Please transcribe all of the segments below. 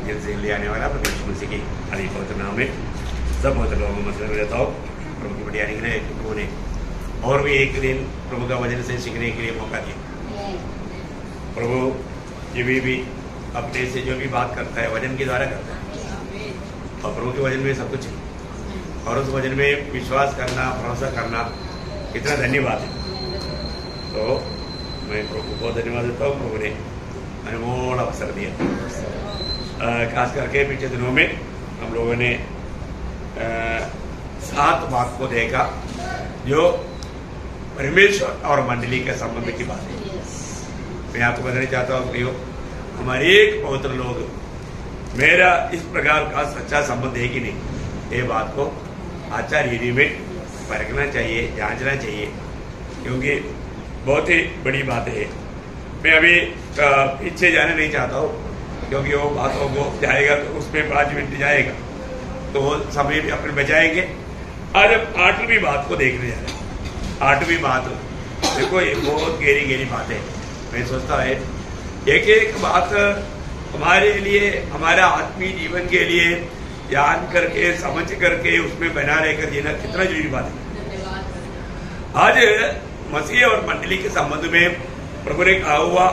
Jail से ले आने वाला प्रभु यीशु मसीह के अली पवित्र नाम में सब पवित्र लोगों में मसले रहता हो। प्रभु की बढ़िया निकले प्रभु ने और भी एक दिन प्रभु का वचन से सीखने के लिए मौका दिया। प्रभु ये भी अपने से जो भी बात करता है वचन के द्वारा करता है और प्रभु के वचन में सब कुछ है और उस वचन में विश्वास करना, भरोसा करना कितना धन्यवाद है। तो मैं प्रभु को बहुत धन्यवाद देता हूँ। प्रभु ने अनमोल अवसर दिया। खास करके पिछले दिनों में हम लोगों ने 7 बात को देखा जो परमेश्वर और मंडली के संबंध की बात है। मैं आपको बताना चाहता हूँ प्रियो, हमारे एक पवित्र लोग मेरा इस प्रकार का सच्चा संबंध है कि नहीं, ये बात को आचार विधि में परखना चाहिए, जांचना चाहिए, क्योंकि बहुत ही बड़ी बात है। मैं अभी पीछे जाने नहीं चाहता हूँ क्योंकि वो बातों को जाएगा तो उसमें 5 मिनट जाएगा तो वो समय भी अपने बचाएंगे। आज हम 8वीं बात को देखने जा रहे हैं। 8वीं बात देखो, ये बहुत गहरी बात है। मैं सोचता है एक बात हमारे लिए, हमारा आत्मीय जीवन के लिए जान करके समझ करके उसमें बना रहकर जीना कितना जरूरी बात है। आज मसीह और मंडली के संबंध में प्रभु ने कहा हुआ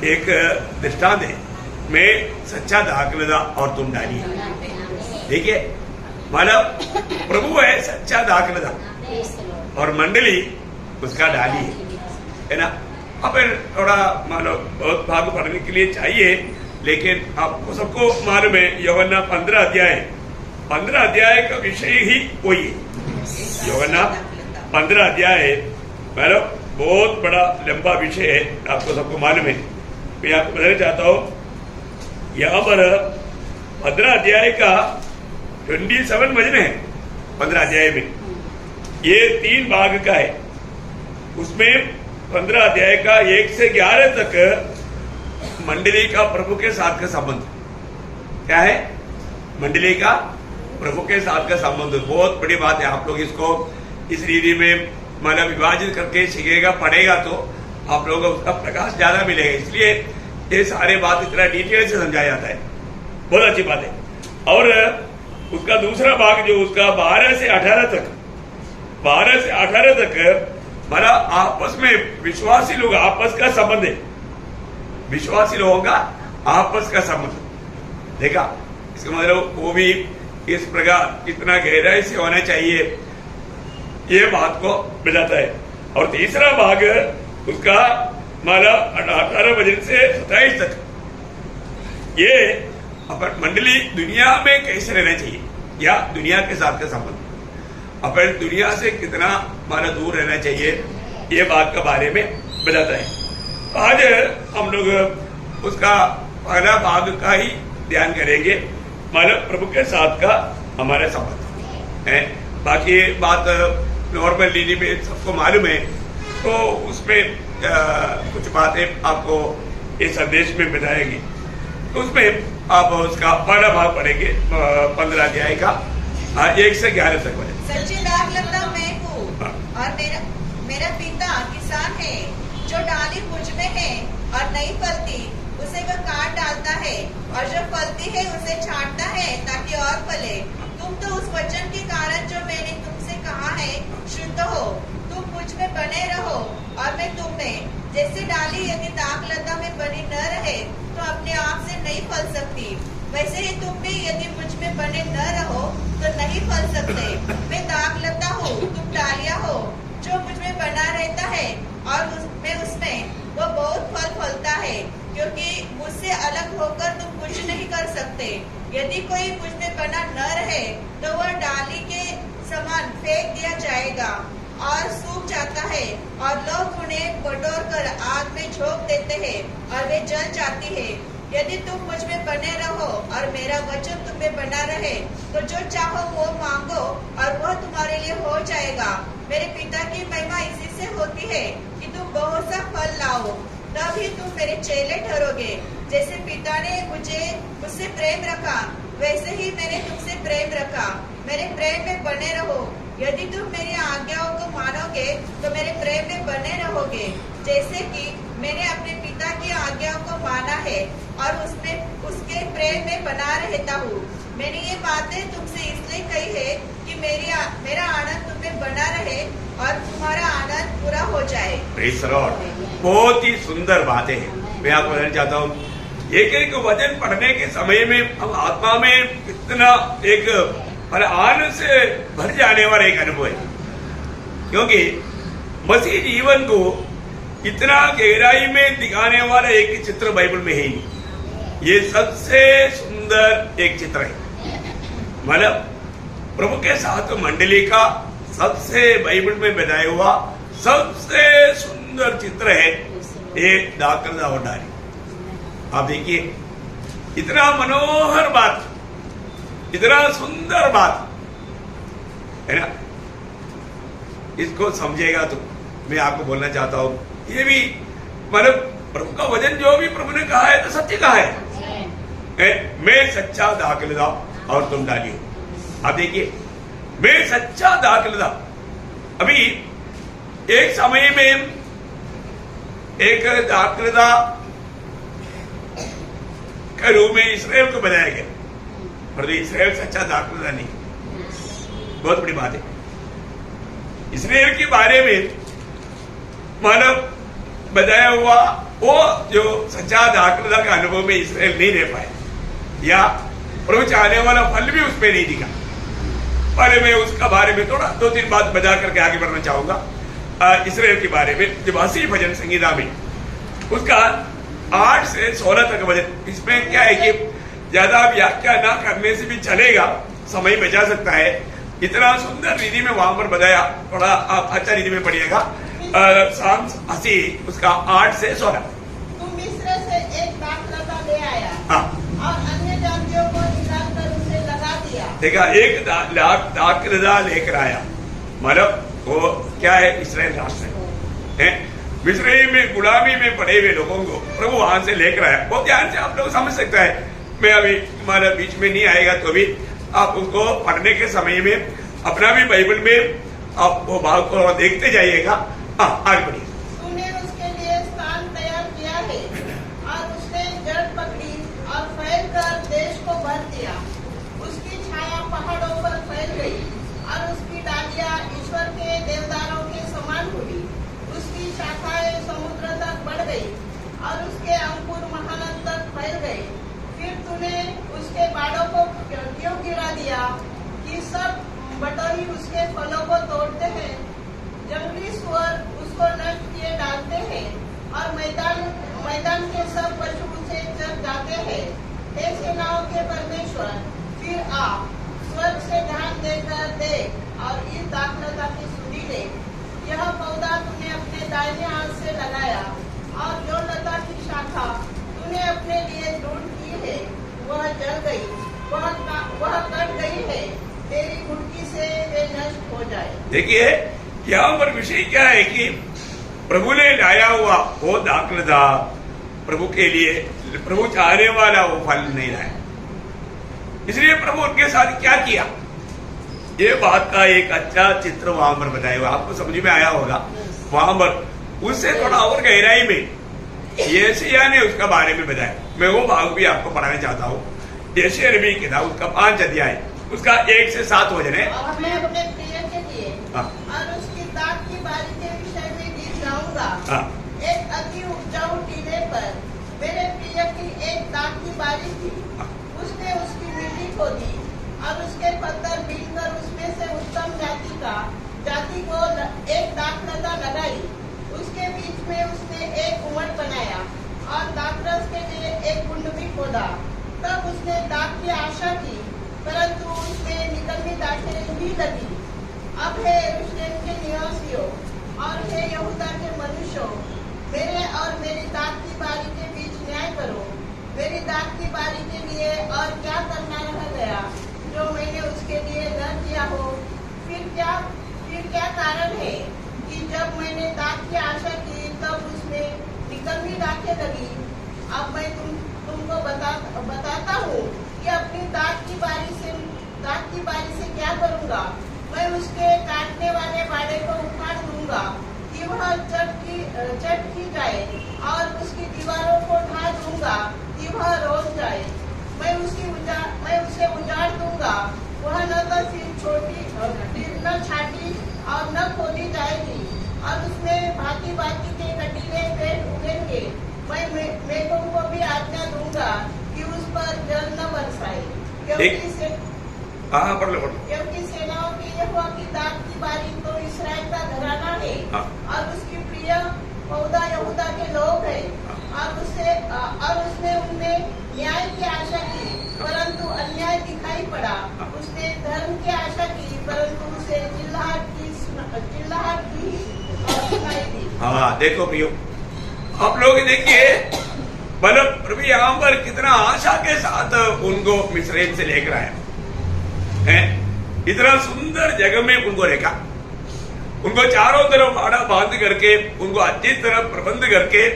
एक दृष्टांत है, मैं सच्चा दाखलदा और तुम डाली। देखिए, मतलब प्रभु है सच्चा दाखलदा और मंडली उसका डाली है ना। अब थोड़ा मानो बहुत भाग पढ़ने के लिए चाहिए, लेकिन आपको सबको मालूम है यूहन्ना 15 अध्याय का विषय ही वही है। यूहन्ना 15 अध्याय मतलब बहुत बड़ा लंबा विषय है, आपको सबको मालूम है। मैं आपको बताना चाहता हूँ यहाँ पर 15 अध्याय का 27 वचन है। 15 अध्याय में ये 3 भाग का है। उसमें 15 अध्याय का 1 से 11 तक मंडली का प्रभु के साथ का संबंध क्या है। मंडली का प्रभु के साथ का संबंध बहुत बड़ी बात है। आप लोग इसको इस रीति में मतलब विभाजित करके सीखेगा, पढ़ेगा तो आप लोगों को उसका प्रकाश ज्यादा मिलेगा। इसलिए ये सारे बात इतना डिटेल से समझाया जाता है, बहुत अच्छी बात है। और उसका दूसरा भाग जो उसका 12 से 18 तक हमारा आपस में विश्वासी लोग आपस का संबंध है। विश्वासी लोगों का आपस का संबंध देखा, इसका मतलब वो भी इस प्रकार कितना गहराई से होना चाहिए, ये बात को बताता है। और तीसरा भाग उसका हमारा 18 वचन से 27 तक, ये अपन मंडली दुनिया में कैसे रहना चाहिए या दुनिया के साथ का संबंध, अपन दुनिया से कितना हमारा दूर रहना चाहिए, ये बात के बारे में बताता है। आज हम लोग उसका पहला भाग का ही ध्यान करेंगे, मतलब प्रभु के साथ का हमारा संबंध है। बाकी बात नॉर्मल लीनी में सबको मालूम है, तो उसमें कुछ बातें आपको इस संदेश में बताएगी। तो उसमें आप उसका पहला भाग पढ़ेंगे 15 अध्याय का 1 से 11 तक। सच्ची दाखलता मैं हूँ और मेरा पिता किसान है। जो डाली मुझ में है और नहीं फलती उसे वह काट डालता है, और जो फलती है उसे छांटता है ताकि और फले। तुम तो उस वचन के कारण जो मैंने तुमसे कहा है शुद्ध हो। तुम मुझ में बने रहो और मैं तुम में। जैसे डाली यदि दाखलता में बनी न रहे तो अपने आप से नहीं फल सकती, वैसे ही तुम भी यदि मुझ में बने न रहो तो नहीं फल सकते। मैं दाखलता हूँ, तुम डालियाँ हो। जो मुझ में बना रहता है और मैं उसमें, वो बहुत फल फलता है, क्योंकि मुझसे अलग होकर तुम कुछ नहीं कर सकते। यदि कोई मुझ में बना न रहे तो वह डाली के समान फेंक दिया जाएगा और सूख जाता है, और लोग उन्हें बटोर कर आग में झोंक देते हैं और वे जल जाती है। यदि तुम मुझ में बने रहो और मेरा वचन तुम में बना रहे तो जो चाहो वो मांगो और वह तुम्हारे लिए हो जाएगा। मेरे पिता की महिमा इसी से होती है कि तुम बहुत सा फल लाओ, तभी तुम मेरे चेले ठहरोगे। जैसे पिता ने मुझसे प्रेम रखा, वैसे ही मैंने तुमसे प्रेम रखा। मेरे प्रेम में बने रहो। यदि तुम मेरी आज्ञाओं को मानोगे तो मेरे प्रेम में बने रहोगे, जैसे कि मैंने अपने पिता की आज्ञाओं को माना है और उसके प्रेम में बना रहता हूँ। मैंने ये बातें तुमसे इसलिए कही है कि मेरा आनंद तुम्हें बना रहे और तुम्हारा आनंद पूरा हो जाए। Praise the Lord. बहुत ही सुंदर बातें हैं। मैं आपको बताना चाहता हूँ, एक एक वचन पढ़ने के समय में हम आत्मा में कितना एक आनंद से भर जाने वाला एक अनुभव है, क्योंकि मसीह जीवन को इतना गहराई में दिखाने वाला एक चित्र बाइबल में है ही। ये सबसे सुंदर एक चित्र है, मतलब प्रभु के साथ मंडली का सबसे बाइबल में बताया हुआ सबसे सुंदर चित्र है ये दाखलता और डाली। आप देखिए, इतना मनोहर बात, इतना सुंदर बात है ना। इसको समझेगा तो मैं आपको बोलना चाहता हूं, ये भी मतलब प्रभु का वचन जो भी प्रभु ने कहा है तो सत्य कहा है। मैं सच्चा दाखलता और तुम डालियो। आप देखिए, मैं सच्चा दाखलता। अभी एक समय में एक दाखलता के रूप में इसराइल को बताया गया, पर इसराइल सच्चा दाखलता नहीं। बहुत बड़ी बात है। इसराइल के बारे में मानव बताया हुआ वो जो सच्चा दाखलता का अनुभव में इसराइल नहीं रह पाए, या प्रभु चाहने वाला फल भी उसमें नहीं दिखा। पहले मैं उसका बारे में थोड़ा 2-3 बात बता करके आगे बढ़ना चाहूंगा। इसराइल के बारे में जब 80 भजन संगीता में उसका 8 से 16 तक वचन, इसमें क्या है कि ज्यादा व्याख्या ना करने से भी चलेगा, समय बचा सकता है। इतना सुंदर रीति में वहां पर बताया, थोड़ा आप अच्छा रीति में पढ़िएगा। साम 80 उसका 8 से 16। तू मिस्र से एक दाखलता ले आया, हाँ, और अन्य जातियों को निकालकर उसे लगा दिया। देखा, एक दाखलता लेकर आया, मतलब वो क्या है, इसराइल राष्ट्र है। मिस्र में गुलामी में पड़े हुए लोगों को प्रभु वहां से लेकर आया। बहुत ध्यान से आप लोग समझ सकता है, मैं अभी तुम्हारे बीच में नहीं आएगा तो भी आप उसको पढ़ने के समय में अपना भी बाइबल में आप वो भाव को देखते जाइएगा। आगे बढ़िए। तूने उसके लिए स्थान तैयार किया है, और उसने जड़ पकड़ी और फैलकर देश को भर दिया। उसकी छाया पहाड़ों पर फैल गई, और उसकी डालियां ईश्वर के देवदारों के समान हुई। उसकी शाखाएं समुद्र तक बढ़ गई, और उसके अंकुर महानद तक फैल गए। फिर तूने उसके बाड़ों को क्यों गिरा दिया कि सब बटोही उसके फलों को तोड़ते हैं? जंगली सुअर उसको नष्ट किए डालते हैं, और मैदान के सब पशु उसे चर जाते हैं। हे सेनाओं के परमेश्वर, फिर आ, स्वर्ग से ध्यान देकर देख, और इस दाखलता की सुनी ले। यह पौधा तूने अपने दाहिने हाथ से लगाया, और जो लता की शाखा तूने अपने लिए ढूंढ की है वह जल गई, वह कट गई है। तेरी घुटकी से वे नष्ट हो जाए। देखिए, यहाँ पर विषय क्या है कि प्रभु ने लाया हुआ वो दाखलता प्रभु के लिए, प्रभु चाहने वाला वो फल नहीं लाया। इसलिए प्रभु उनके साथ क्या किया, ये बात का एक अच्छा चित्र वहां पर बताया हुआ, आपको समझ में आया होगा। वहां पर उससे थोड़ा और गहराई में यशायाह ने उसका बारे में बताया। मैं वो भाग भी आपको पढ़ाना चाहता हूँ। यशायाह नबी किताब उसका 5 अध्याय उसका 1 से 7 वचन है। और मैं अपने प्रिय के लिए हाँ, और उसकी दाख की बारी के विषय में गीत गाऊंगा। हाँ, एक अति उपजाऊ टीले पर मेरे प्रिय की एक दाख की बारी थी। उसने उसकी मिट्टी खोदी, और उसके पत्थर बीनकर उसमें से उत्तम जाति को एक दाखलता लगाई। उसके बीच में उसने एक उमट बनाया, और दाखरस के लिए एक कुंड भी खोदा। तब उसने दाख की आशा की, परंतु उसमें निकलनी दाखें नहीं लगी। अब हे यरूशलेम के निवासियों, और हे यहूदा के मनुष्यों, मेरे और मेरी दाख की बारी के बीच न्याय करो। मेरी दाख की बारी के लिए और क्या करना रह गया जो मैंने उसके लिए न किया हो? फिर क्या कारण है कि जब मैंने दाख की आशा की तब उसमें निकलनी दाखें लगी? अब मैं तुमको बताता हूँ कि अपनी दाख की बारी से क्या करूँगा। मैं उसके काटने वाले बाड़े को उखाड़ दूंगा कि वह चट की जाए, और उसकी दीवारों को ढा दूंगा कि वह रोज जाए। मैं पर जल न बरसाए, हाँ पढ़ लो। क्योंकि सेनाओं की यहोवा की दाख की बारी तो इस्राएल का घराना है, हाँ। और उसकी प्रिय पौधा यहूदा के लोग है, और उसने उनमें न्याय की आशा की, परंतु अन्याय दिखाई पड़ा। उसने धर्म की आशा की, परंतु उसे चिल्लाहट की सुनाई दी। हाँ देखो प्रियो, आप लोग देखिए, मतलब प्रभु यहाँ पर कितना आशा के साथ उनको मिस्रैम से लेकर आया है। इतना सुंदर जगह में उनको रखा, उनको चारों तरफ आड़ा बांध करके, उनको अच्छी तरह प्रबंध करके,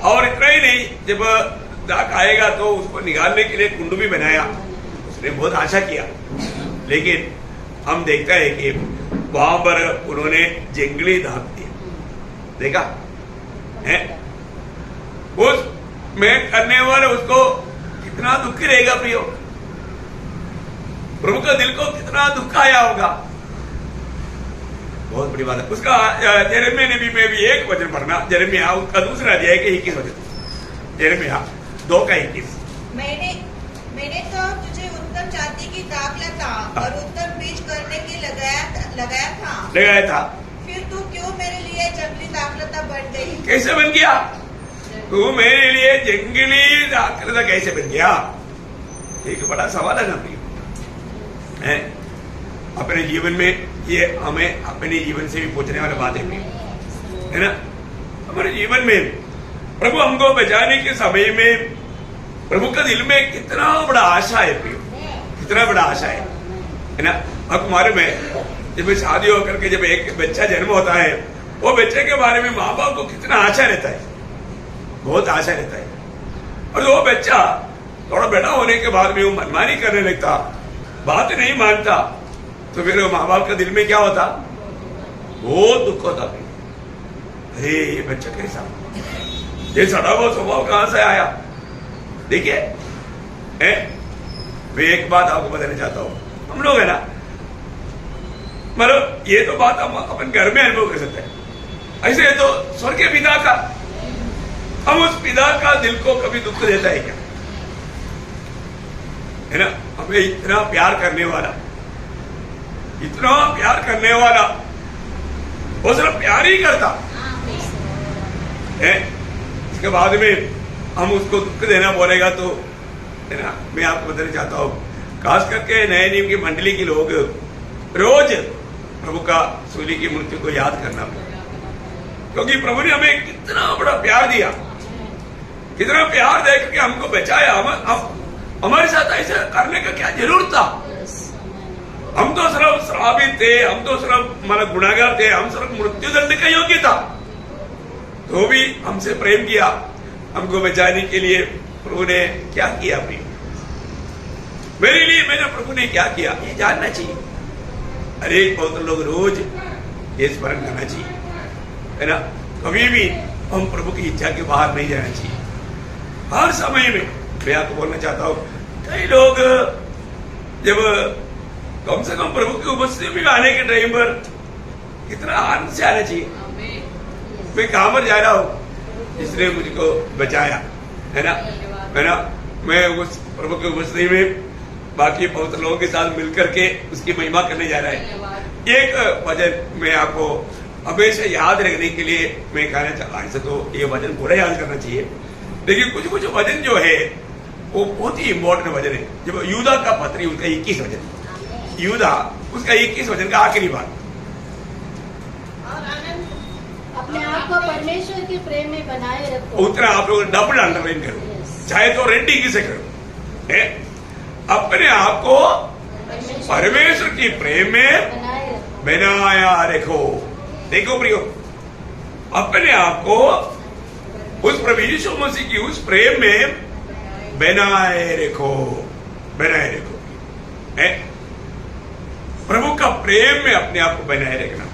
और इतना ही नहीं, जब दाख आएगा तो उसको निकालने के लिए कुंड भी बनाया। उसने बहुत आशा किया, लेकिन हम देखता है कि वहां पर उन्होंने जंगली दाख दिया। देखा है, उस में करने वाले उसको कितना दुखी रहेगा प्रियो, प्रभु का दिल को कितना दुख आया होगा। बहुत बड़ी बात है। उसका यिर्मयाह नबी में भी एक वचन पढ़ना, यिर्मयाह उसका दूसरा अध्याय के 21 वचन, यिर्मयाह 2:21। मैंने तो तुझे उत्तम जाति की दाखलता और उत्तम बीज करने के लगाया था, फिर तू क्यों मेरे लिए जंगली दाखलता बन गई? कैसे बन गया तू मेरे लिए जंगली दाखलता, कैसे बन गया? एक बड़ा सवाल है ना प्रियो। अपने जीवन में ये हमें अपने जीवन से भी पूछने वाली बात है ना। हमारे जीवन में प्रभु हमको बचाने के समय में प्रभु का दिल में कितना बड़ा आशा है प्रियो, कितना बड़ा आशा है ना। अब हमारे में जब शादी होकर के जब एक बच्चा जन्म होता है, वो बच्चे के बारे में माँ बाप को कितना आशा रहता है, बहुत आशा रहता है। और वो बच्चा थोड़ा बड़ा होने के बाद में वो मनमानी करने लगता, बात नहीं मानता, तो फिर माँ बाप के दिल में क्या होता? बहुत दुख होता। अरे ये बच्चा कैसा, ये सड़ा हुआ स्वभाव कहां से आया? देखिए, मैं एक बात आपको बताना चाहता हूं। हम लोग है ना, मतलब ये तो बात हम अपन घर में अनुभव कर सकते हैं। ऐसे तो स्वर्ग के पिता का, हम उस पिता का दिल को कभी दुख देता है क्या? है ना, हमें इतना प्यार करने वाला, इतना प्यार करने वाला, वो सिर्फ प्यार ही करता है। इसके बाद में हम उसको दुख देना बोलेगा तो, है ना, मैं आपको बताना चाहता हूं, खास करके नए नियम की मंडली के लोग रोज प्रभु का सूली की मृत्यु को याद करना पड़ेगा, क्योंकि प्रभु ने हमें कितना बड़ा प्यार दिया, कितना प्यार दे करके हमको बचाया। हमारे साथ ऐसा करने का क्या जरूरत था? हम तो सिर्फ श्रापित थे, हम तो सिर्फ मतलब गुनाहगार थे, हम सिर्फ मृत्यु दंड का योग्य था, तो भी हमसे प्रेम किया। हमको बचाने के लिए प्रभु ने क्या किया? प्रेम मेरे लिए मैंने प्रभु ने क्या किया, ये जानना चाहिए। अरे बहुत लोग रोज ये स्मरण करना चाहिए, है ना। कभी भी हम प्रभु की इच्छा के बाहर नहीं जाना चाहिए। हर समय में मैं आपको बोलना चाहता हूं, कई लोग जब कम से कम प्रभु की उपस्थिति में आने के टाइम पर कितना आनंद से आना चाहिए। मैं कहां पर जा रहा हूं, इसने मुझको बचाया, है ना। मैं उस प्रभु की उपस्थिति में बाकी बहुत लोगों के साथ मिलकर के उसकी महिमा करने जा रहा है। एक वचन मैं आपको हमेशा याद रखने के लिए मैं कहना चाहता, ऐसे तो ये वचन पूरा याद करना चाहिए, लेकिन कुछ कुछ वचन जो है वो बहुत ही इंपॉर्टेंट वचन है। जब यूदा का पत्री, उसका 21 वचन, यूदा उसका 21 वचन का आखिरी बात, अपने आप को परमेश्वर के प्रेम में बनाए रखो। उतना आप लोग डबल अंडरलाइन करो, चाहे तो रेड टिक से करो, है? अपने आप को परमेश्वर की प्रेम में बनाया रखो। देखो प्रियो, अपने आप को उस प्रभु यीशु मसीह की उस प्रेम में बनाए रखो, बनाए रखो, है? प्रभु का प्रेम में अपने आप को बनाए रखना,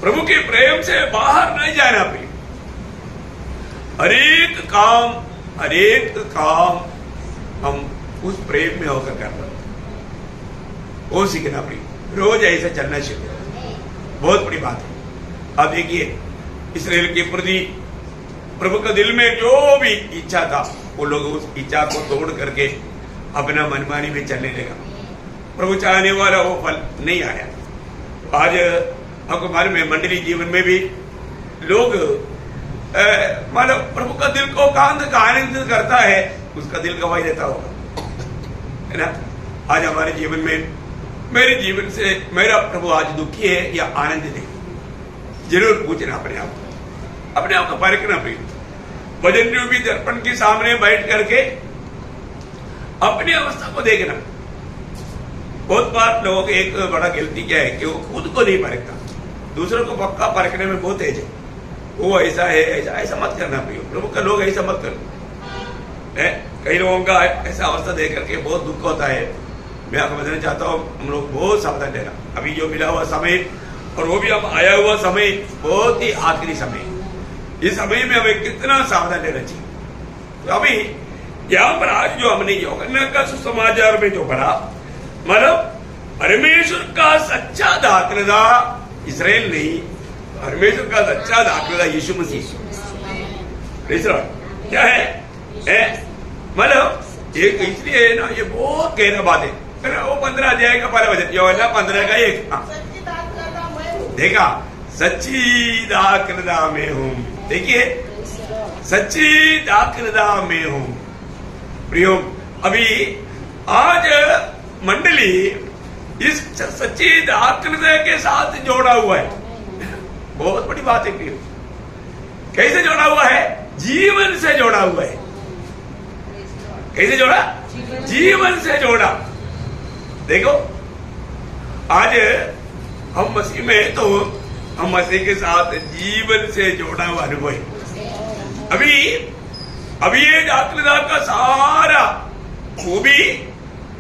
प्रभु के प्रेम से बाहर नहीं जाना। प्रिय, हरेक काम हम उस प्रेम में होकर करना, वो सीखना। प्रिय, रोज ऐसा चलना सीखो, बहुत बड़ी बात है। अब देखिए, इस्राएल के प्रति प्रभु का दिल में जो भी इच्छा था वो लोग उस इच्छा को तोड़ करके अपना मनमानी में चलने लगा। प्रभु चाहने वाला वो फल नहीं आया। आज आपको मालूम है मंडली जीवन में भी लोग मानो प्रभु का दिल को आनंदित करता है, उसका दिल गवाही देता होगा, है ना। आज हमारे जीवन में, मेरे जीवन से मेरा प्रभु आज दुखी है या आनंदित है, जरूर पूछना अपने आप को परखना। प्रिय भजन रूपी दर्पण के सामने बैठ करके अपनी अवस्था को देखना। बहुत बार लोगों की एक बड़ा गलती क्या है कि वो खुद को नहीं परखता, दूसरों को पक्का परखने में बहुत तेज है। वो ऐसा है, ऐसा मत करना प्रियो, प्रभु का लोग ऐसा मत करो। कई लोगों का ऐसा अवस्था देख करके बहुत दुख होता है। मैं आपको बताना चाहता हूँ, हम लोग बहुत सावधान रहना। अभी जो मिला हुआ समय और वो भी अब आया हुआ समय बहुत ही आखिरी समय, इस समय में हमें कितना सावधान रहना चाहिए। तो अभी यहाँ पर आज जो हमने यूहन्ना का सुसमाचार में जो पढ़ा, मतलब परमेश्वर का सच्चा दाखलदा इस्राएल नहीं, परमेश्वर का सच्चा दाखलदा यीशु मसीह क्या है? मतलब एक इसलिए ना, ये बहुत गहरा बात है। वो 15 अध्याय का पहला वचन, यूहन्ना 15 का 1। देखा, सच्ची दाखलदा में हूं। देखिए, सच्ची दाखलदा में हूं। प्रियो, अभी आज मंडली इस सच्ची दाखलदा के साथ जोड़ा हुआ है। बहुत बड़ी बात है प्रियो। कैसे जोड़ा हुआ है? जीवन से जोड़ा हुआ है। कैसे जोड़ा? जीवन से जोड़ा। देखो, आज हम मसीह में, तो हम मसीह के साथ जीवन से जोड़ा हुआ अनुभव है। अभी ये दाखलदा का सारा खूबी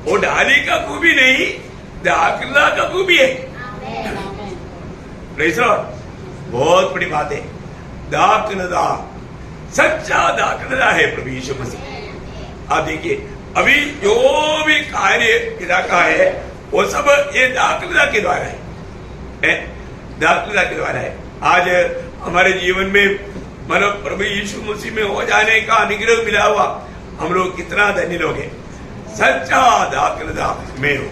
वो डाली का खूबी नहीं, दाखलदा का खूबी है। बहुत बड़ी बात है। दाखलदा, सच्चा दाखलदा है प्रभु यीशु मसीह। आप देखिए, अभी जो भी कार्य पिता का है वो सब ये दाखलदा के द्वारा है, दाखलदा के द्वारा है। आज हमारे जीवन में मतलब प्रभु यीशु मसीह में हो जाने का अनुग्रह मिला हुआ हम लोग कितना धन्य लोग हैं। सच्चा दाखलदा में हो।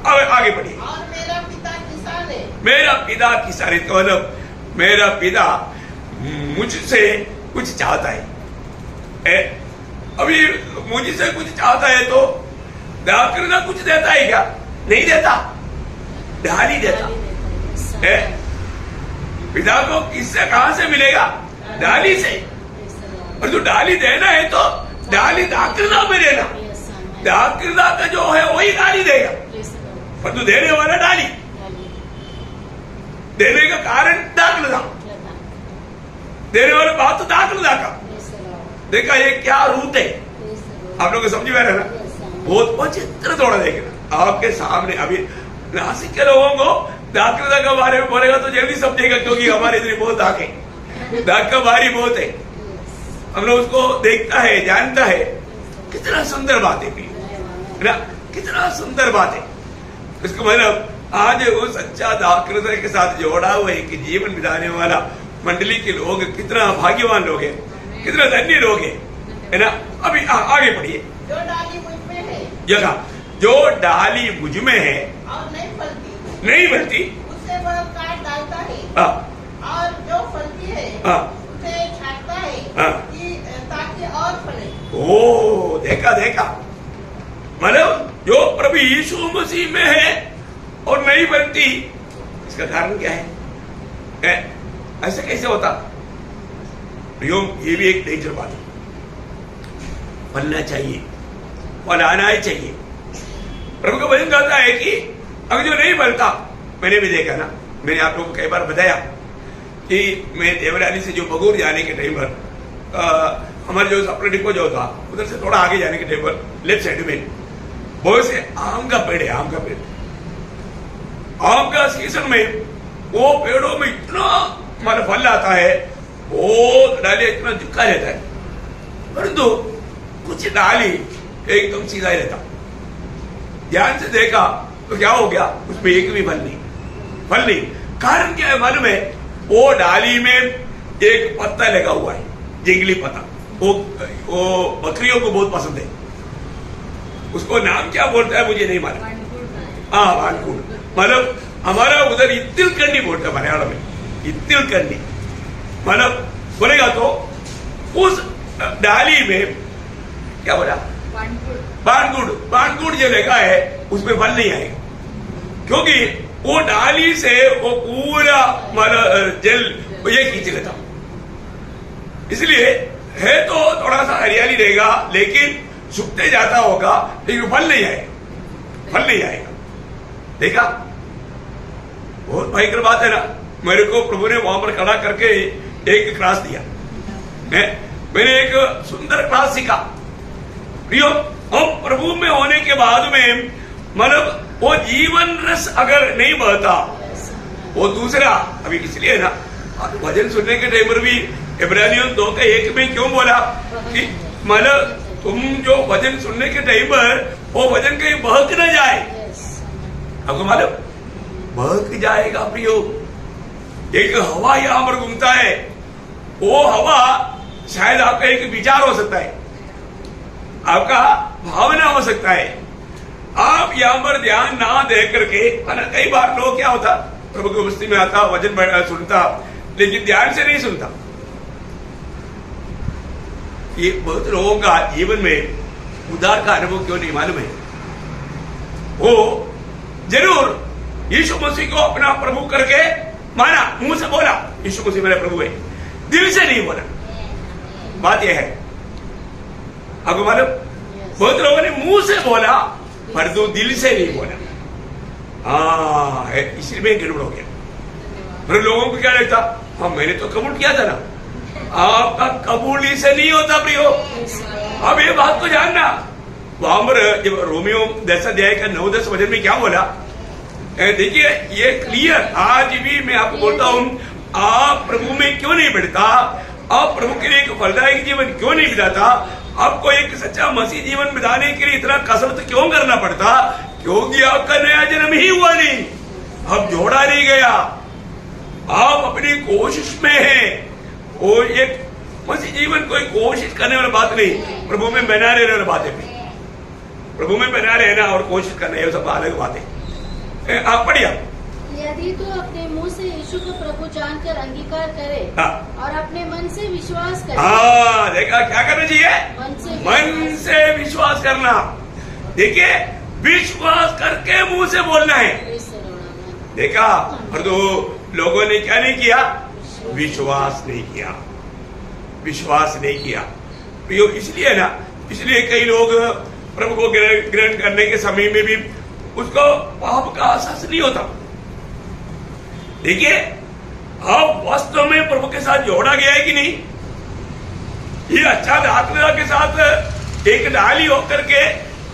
आगे बढ़िए। और मेरा पिता किसान है। मेरा पिता किसान है, मतलब मेरा पिता मुझसे कुछ चाहता है। अभी मुझसे कुछ चाहता है तो दाखलदा कुछ देता है क्या? नहीं देता, डाली देता है। पिता को किससे, कहां से मिलेगा? डाली से। और जो डाली देना है तो डाली दाखलदा में देना। दाखलदा का जो है वही डाली देगा, पर तो देने वाला डाली। देने का कारण दाखलदा, देने वाला बात तो दाखलदा का। देखा ये क्या रूट है, आप लोग को समझ में आ रहा है ना? बहुत चित्र थोड़ा देखना आपके सामने। अभी नासिक के लोगों को दाखलदा के बारे में बोलेगा तो जल्दी समझेगा, क्योंकि हमारे इधर बहुत दाग है, दाग का बारी बहुत है। हम लोग उसको देखता है, जानता है। कितना सुंदर बात है ना, कितना सुंदर बात है। इसको मतलब आज वो सच्चा दाखलदा के साथ जोड़ा हुआ है कि जीवन बिताने वाला मंडली के लोग कितना भाग्यवान लोग हैं, कितना धन्य लोग हैं, है ना। अभी आगे बढ़िए। जो डाली मुझ में है, जगह जो डाली मुझ में है और नहीं फलती, उससे वह काट डालता है। और जो फलती है उसे छांटता है कि ताकि और फले। ओ देखा, मतलब जो प्रभु यीशु मसीह में है और नहीं बनती, इसका कारण क्या है? ऐसा कैसे होता? ये भी एक डेंजर बात है। फलना चाहिए, फल आना ही चाहिए। प्रभु का वचन कहता है कि अगर जो नहीं फलता, मैंने भी देखा ना, मैंने आप लोगों को कई बार बताया कि मैं देवराली से जो बगूर जाने के टाइम पर हमारे जो अपना डिपो जो था उधर से थोड़ा आगे जाने के टाइम पर लेफ्ट साइड में बहुत से आम का पेड़ है। आम का सीजन में वो पेड़ों में इतना हमारा फल आता है, बहुत डाली इतना झुका रहता है, परंतु कुछ डाली एकदम सीधा ही रहता। ध्यान से देखा तो क्या हो गया, उसमें एक भी फल नहीं। कारण क्या है मालूम है? वो डाली में एक पत्ता लगा हुआ है, जंगली पत्ता। वो बकरियों को बहुत पसंद है। उसको नाम क्या बोलता है मुझे नहीं मालूम। हाँ, वानकुड़, मतलब हमारा उधर इत्तिल कंडी बोलता है मलयालम में, इत्तिल कंडी मतलब बोलेगा तो उस डाली में क्या बोला, बानगुड़ जो लगा है उसमें फल नहीं आएगा, क्योंकि वो डाली से वो पूरा मतलब जल ये खींच लेता, इसलिए है तो थोड़ा सा हरियाली रहेगा लेकिन सूखते जाता होगा, लेकिन फल नहीं आएगा, फल नहीं आएगा। देखा, बहुत भयंकर बात है ना। मेरे को प्रभु ने वहां पर खड़ा करके एक क्लास दिया, मैंने एक सुंदर क्लास सीखा। प्रियो, हम प्रभु में होने के बाद में मतलब वो जीवन रस अगर नहीं बहता, वो दूसरा अभी इसलिए ना भजन सुनने के टाइम पर भी इब्रानियों 2:1 में क्यों बोला कि मतलब तुम जो भजन सुनने के टाइम पर वो भजन कहीं बहक न जाए। आपको मालूम, बहक जाएगा प्रियो। एक हवा यहां पर घूमता है, वो हवा शायद आपका एक विचार हो सकता है, आपका भावना हो सकता है। आप यहां पर ध्यान ना दे करके, कई बार लोग क्या होता, प्रभु की उपस्थिति में आता, वचन सुनता, लेकिन ध्यान से नहीं सुनता। ये बहुत लोगों का जीवन में उद्धार का अनुभव क्यों नहीं मालूम है। वो जरूर यीशु मसीह को अपना प्रभु करके माना, मुंह से बोला यीशु मसीह मेरा प्रभु है, दिल से नहीं बोला। बात यह है, आपको मालूम, बहुत लोगों ने मुंह से बोला पर तो दिल से नहीं बोला। हाँ, इसलिए में गड़बड़ हो गया। फिर लोगों को क्या लगता, हाँ मैंने तो कबूल किया था ना। आपका कबूली से नहीं होता प्रियो। अब ये बात को जानना, वहां पर जब रोमियो 10 अध्याय का 9-10 वचन में क्या बोला, देखिए ये क्लियर। आज भी मैं आपको बोलता हूं, आप प्रभु में क्यों नहीं बढ़ता, आप प्रभु के लिए एक फलदायक जीवन क्यों नहीं बिताता, आपको एक सच्चा मसीह जीवन बिताने के लिए इतना कसरत क्यों करना पड़ता, क्योंकि आपका नया जन्म ही हुआ नहीं, अब जोड़ा नहीं गया, आप अपनी कोशिश में हैं। वो एक मसीह जीवन कोई कोशिश करने वाली बात नहीं, प्रभु में बना रहने वाली बात है। प्रभु में बना रहना और कोशिश करना ये सब अलग बात है। आप पढ़िए, यदि तो अपने मुंह से यीशु को प्रभु जानकर अंगीकार करे और अपने मन से विश्वास करे। हाँ, देखा क्या करना चाहिए, मन से विश्वास करना। देखिए, विश्वास करके मुंह से बोलना है। देखा, और तो लोगों ने क्या नहीं किया, विश्वास नहीं किया, विश्वास नहीं किया प्रियो। इसलिए ना, इसलिए कई लोग प्रभु को ग्रहण करने के समय में भी उसको पाप का एहसास नहीं होता। देखिए, अब वास्तव में प्रभु के साथ जोड़ा गया है कि नहीं, ये अच्छा आत्मा के साथ एक डाली होकर के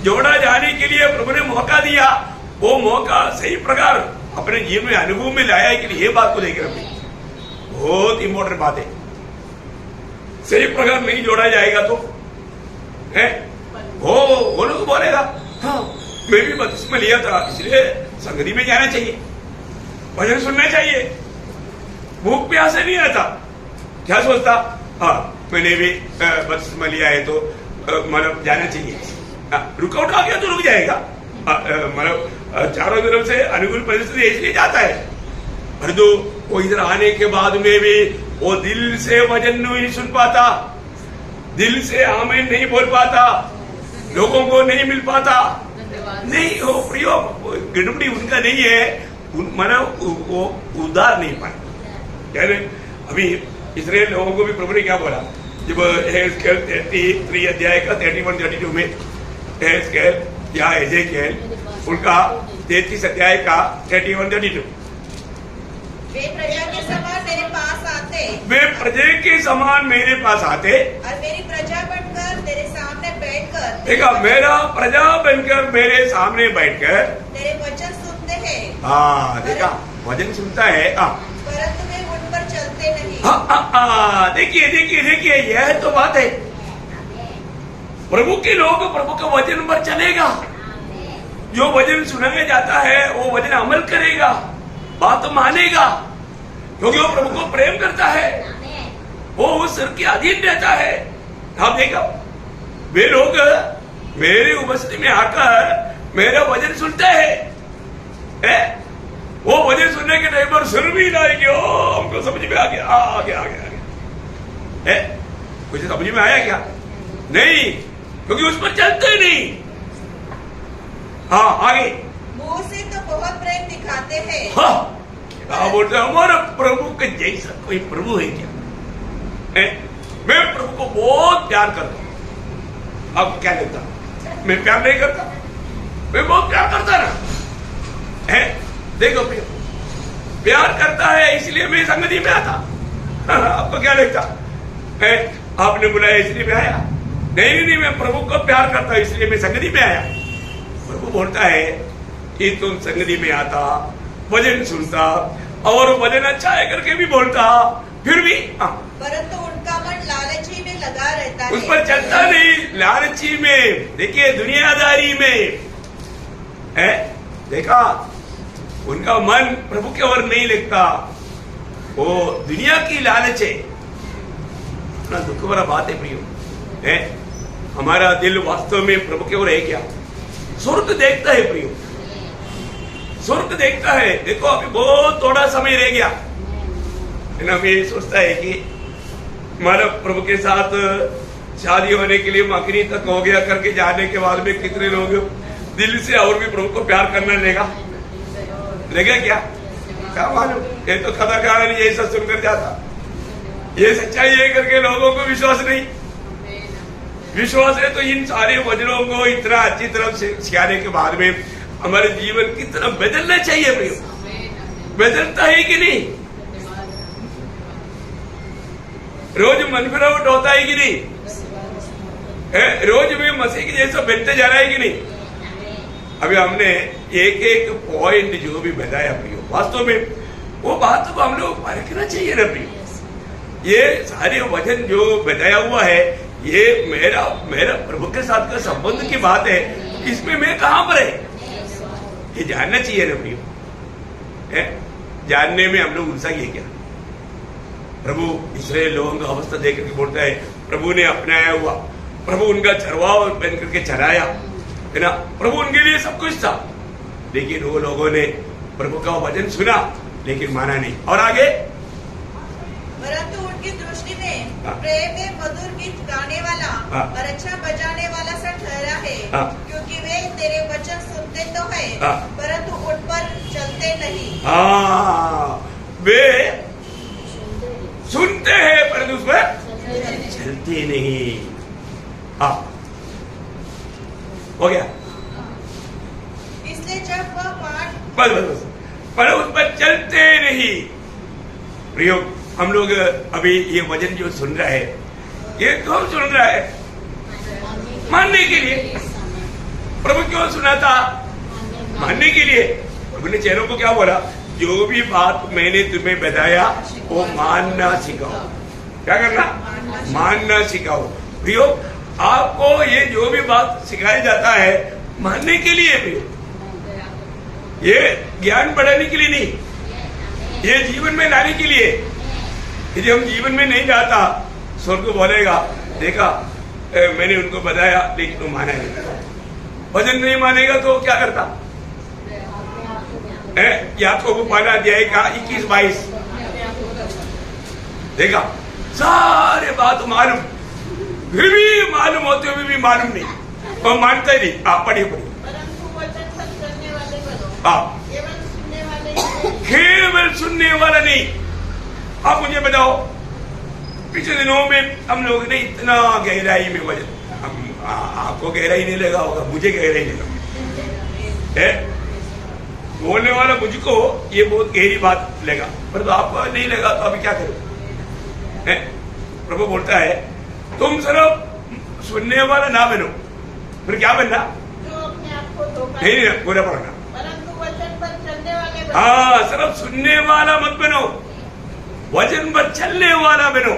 जोड़ा जाने के लिए प्रभु ने मौका दिया। वो मौका सही प्रकार अपने जीवन में अनुभव में लाया है कि नहीं, ये बात को लेकर बहुत इंपॉर्टेंट बात है। सही प्रकार नहीं जोड़ा जाएगा तो है वो लोग बोलेगा, हाँ मैं भी बपतिस्मा लिया था, इसलिए संगति में जाना चाहिए, भजन सुनना चाहिए। भूख प्यास से नहीं आता, क्या सोचता, हाँ मैंने भी बपतिस्मा लिया है तो मतलब जाना चाहिए। रुकावट आ गया तो रुक जाएगा, मतलब चारों तरफ से अनुकूल परिस्थिति इसलिए जाता है। परंतु वो इधर आने के बाद में भी वो दिल से वचन नहीं सुन पाता, दिल से आमीन नहीं बोल पाता, लोगों को नहीं मिल पाता। नहीं हो प्रियो, गड़बड़ी उनका नहीं है, मतलब वो उद्धार नहीं पाए। अभी इस्राएल लोगों को भी प्रभु ने क्या बोला, जब एहेजकेल 33 अध्याय का 31-32 में एहेजकेल या एजेकेल उनका 33 अध्याय का 31-32, वे प्रजा के समान मेरे पास आते, वे प्रजा के समान मेरे पास आते और मेरी प्रजा बनकर तेरे सामने बैठकर, देखा, मेरा प्रजा बनकर मेरे सामने बैठकर तेरे वचन सुनते हैं। हाँ, देखा, वचन सुनता है, परंतु वे उन पर चलते नहीं। देखिए देखिए देखिए, यह तो बात है। प्रभु के लोग प्रभु के वचन पर चलेगा, जो वचन सुनाया जाता है वो वचन अमल करेगा, बात मानेगा, क्योंकि वो प्रभु को प्रेम करता है, वो उस सिर के अधीन रहता है। आप देखो वे लोग मेरी उपस्थिति में आकर मेरा वचन सुनते हैं, वो वचन सुनने के टाइम पर सुन भी ना कि ओ हमको समझ में आ गया, आ गया, कुछ समझ में आया क्या? नहीं, क्योंकि उस पर चलते नहीं। हाँ आगे, मुंह से तो बहुत प्रेम दिखाते हैं। हाँ क्या बोलते हैं, हमारा प्रभु के जैसा कोई प्रभु है क्या? मैं प्रभु को बहुत प्यार करता हूं। अब क्या लगता, मैं प्यार नहीं करता? मैं बहुत प्यार करता ना। देखो प्यार करता है इसलिए मैं संगति में आता। आपको क्या लगता है? आपने बुलाया इसलिए मैं आया? नहीं, मैं प्रभु को प्यार करता हूं इसलिए मैं संगति में आया। प्रभु बोलता है कि तुम संगति में आता, वचन सुनता और वचन अच्छा है करके भी बोलता, फिर भी परंतु उनका मन लालची में लगा रहता है। उस पर चलता नहीं, लालची में, देखिए दुनियादारी में है। देखा, उनका मन प्रभु के ओर नहीं लगता, वो दुनिया की लालच है। इतना दुख भरा बात है प्रियो, है हमारा दिल वास्तव में प्रभु के ओर है क्या? स्वर्ग देखता है प्रियो, स्वर्ग देखता है। देखो अभी बहुत थोड़ा समय रह गया है ना। मैं सोचता है कि हमारा प्रभु के साथ शादी होने के लिए मकनी तक हो गया करके जाने के बाद में कितने लोग दिल से और भी प्रभु को प्यार करने लगा क्या मालूम? ये तो कथा कहानी यही सब सुनकर जाता, ये सच्चाई है करके लोगों को विश्वास नहीं। विश्वास है तो इन सारे वचनों को इतना अच्छी तरह से सिखाने के बाद में हमारे जीवन की तरफ बदलना चाहिए प्रियो। बदलता है कि नहीं? रोज मन फिरावट होता है कि नहीं? रोज में मसीह के जैसा बनते जा रहा है कि नहीं? अभी हमने एक एक पॉइंट जो भी बताया प्रियो, वास्तव में वो बात को हम लोग परखना चाहिए ना प्रियो। ये सारे वचन जो बताया हुआ है, ये मेरा प्रभु के साथ का संबंध की बात है। इसमें मैं कहां पर है ये जानना चाहिए ना प्रियो। जानने में हम लोग उलझा ये क्या? प्रभु इस्राएल लोगों का अवस्था देख करके बोलता है प्रभु ने अपनाया हुआ, प्रभु उनका चरवाहा बन करके चराया, है ना। प्रभु उनके लिए सब कुछ था, लेकिन वो लोगों ने प्रभु का वचन सुना लेकिन माना नहीं। और आगे, परंतु उनकी दृष्टि में प्रेम में मधुर गीत गाने वाला और अच्छा बजाने वाला सा ठहरा है, क्योंकि वे तेरे वचन सुनते तो है परंतु उन पर चलते नहीं। वे सुनते हैं परंतु उस पर चलते नहीं। हो गया। इसलिए जब वह पाठ बस पर उस पर चलते नहीं। प्रियो, हम लोग अभी ये वचन जो सुन रहा है, ये कौन सुन रहा है? मानने के लिए। प्रभु क्यों सुना था? मानने के लिए। प्रभु ने चेहरों को क्या बोला? जो भी बात मैंने तुम्हें बताया वो मानना सिखाओ। क्या करना? मानना सिखाओ। प्रियो, आपको ये जो भी बात सिखाया जाता है मानने के लिए प्रियो, ये ज्ञान बढ़ाने के लिए नहीं, ये जीवन में लाने के लिए। यदि हम जीवन में नहीं जाता, स्वर्ग बोलेगा देखा मैंने उनको बताया लेकिन तुम माना नहीं। वचन नहीं मानेगा तो क्या करता? याकूब पहला अध्याय का 21-22 देखा, सारे बात मालूम, फिर भी मालूम होते हुए भी मालूम नहीं, वो मानता ही नहीं। पढ़िए परंतु वचन पर चलने वाले बनो, केवल सुनने वाले नहीं। केवल सुनने वाला नहीं। आप मुझे बताओ, पिछले दिनों में हम लोग ने इतना गहराई में वचन, आपको गहराई नहीं लगा होगा, मुझे गहराई लगा। बोलने वाला मुझको ये बहुत गहरी बात लगा, पर तो आपको नहीं लगा तो अभी क्या करो? प्रभु बोलता है तुम सिर्फ सुनने वाला ना बनो, फिर क्या बनना? जो अपने आप को धोखा नहीं पूरा पढ़ना। परंतु वचन पर चलने वाले बनो। सिर्फ सुनने वाला मत बनो, वचन पर चलने वाला बनो।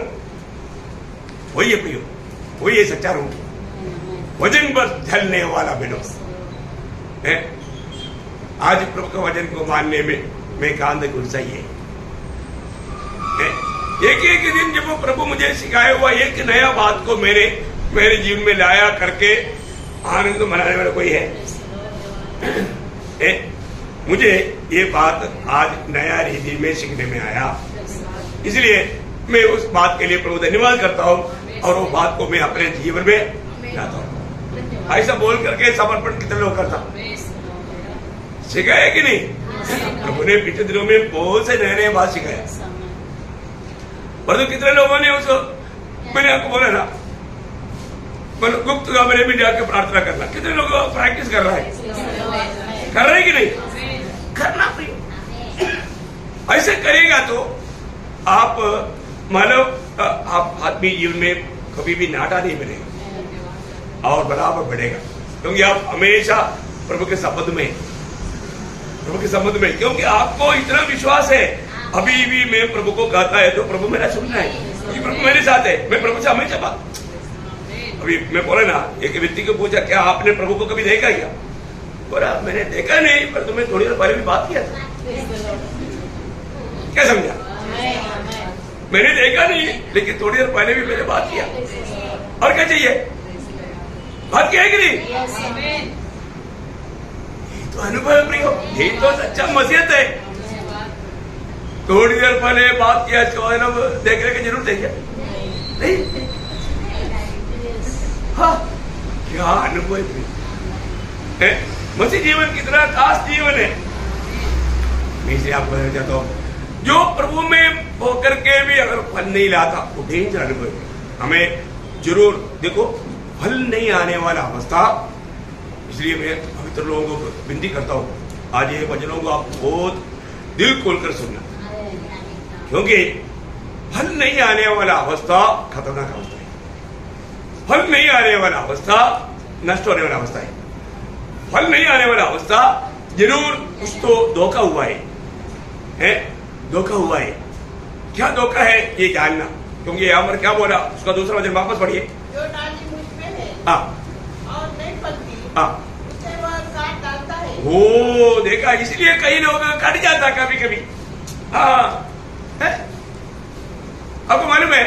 वही है प्रियो, वही है सच्चा रूप। वचन पर चलने वाला बनो। आज प्रभु के वचन को मानने में मैं कांध गुस्सा ही है। एक एक दिन जब वो प्रभु मुझे सिखाया हुआ एक नया बात को मेरे जीवन में लाया करके आनंद मनाने वाला कोई है? मुझे ये बात आज नया रीति में सीखने में आया, इसलिए मैं उस बात के लिए प्रभु धन्यवाद करता हूँ और वो बात को मैं अपने जीवन में लाता हूँ। ऐसा बोल करके समर्पण कितने लोग करता सिखाया कि नहीं? प्रभु ने पिछले दिनों में बहुत से नए नए बात सिखाया, परंतु कितने लोगों ने उसको, मैंने आपको बोला ना, मतलब गुप्त कमरे में जाकर प्रार्थना करना, कितने लोग प्रैक्टिस कर रहा है? कर रहे कि नहीं? करना प्रिय, ऐसे करेगा तो आप मानव आप आदमी जीवन में कभी भी नाटा नहीं बनेगा और बराबर बढ़ेगा, क्योंकि आप हमेशा प्रभु के संबंध में, क्योंकि आपको इतना विश्वास है अभी भी मैं प्रभु को कहता है तो प्रभु मेरा सुन रहा है, ये प्रभु मेरे साथ है, मैं प्रभु से हमेशा बात। अभी मैं बोला ना, एक व्यक्ति को पूछा क्या आपने प्रभु को कभी देखा क्या? बोला मैंने देखा नहीं, पर तुम्हें थोड़ी देर पहले भी बात किया था। क्या समझा? मैंने देखा नहीं, लेकिन थोड़ी देर पहले भी मैंने बात किया। और क्या चाहिए? बात किया है कि नहीं? ये तो अनुभव है प्रियो, ये तो सच्चा मसीहत है। थोड़ी देर पहले बात किया, देखने की जरूरत है क्या? नहीं। हाँ, क्या अनुभव है? मसीह जीवन कितना खास जीवन है। मैं इसे आपको कहना चाहता हूँ, जो प्रभु में होकर के भी अगर फल नहीं लाता वो डेंजर अनुभव है। हमें जरूर देखो, फल नहीं आने वाला अवस्था, इसलिए मैं पवित्र लोगों को विनती करता हूँ, आज ये वचनों को आप बहुत दिल खोलकर सुनना, क्योंकि फल नहीं आने वाला अवस्था खतरनाक अवस्था है। फल नहीं आने वाला अवस्था नष्ट होने वाला अवस्था है। फल नहीं आने वाला अवस्था जरूर कुछ तो धोखा हुआ है, धोखा हुआ है। क्या धोखा है ये जानना, क्योंकि यहाँ पर क्या बोला, उसका दूसरा वचन वापस पढ़िए। जो डाली मुझ में है हाँ और नहीं फलती, हाँ, उसे वह काट डालता है। वो देखा, इसलिए कई लोग कट जाता कभी कभी। हाँ है? आपको मालूम है,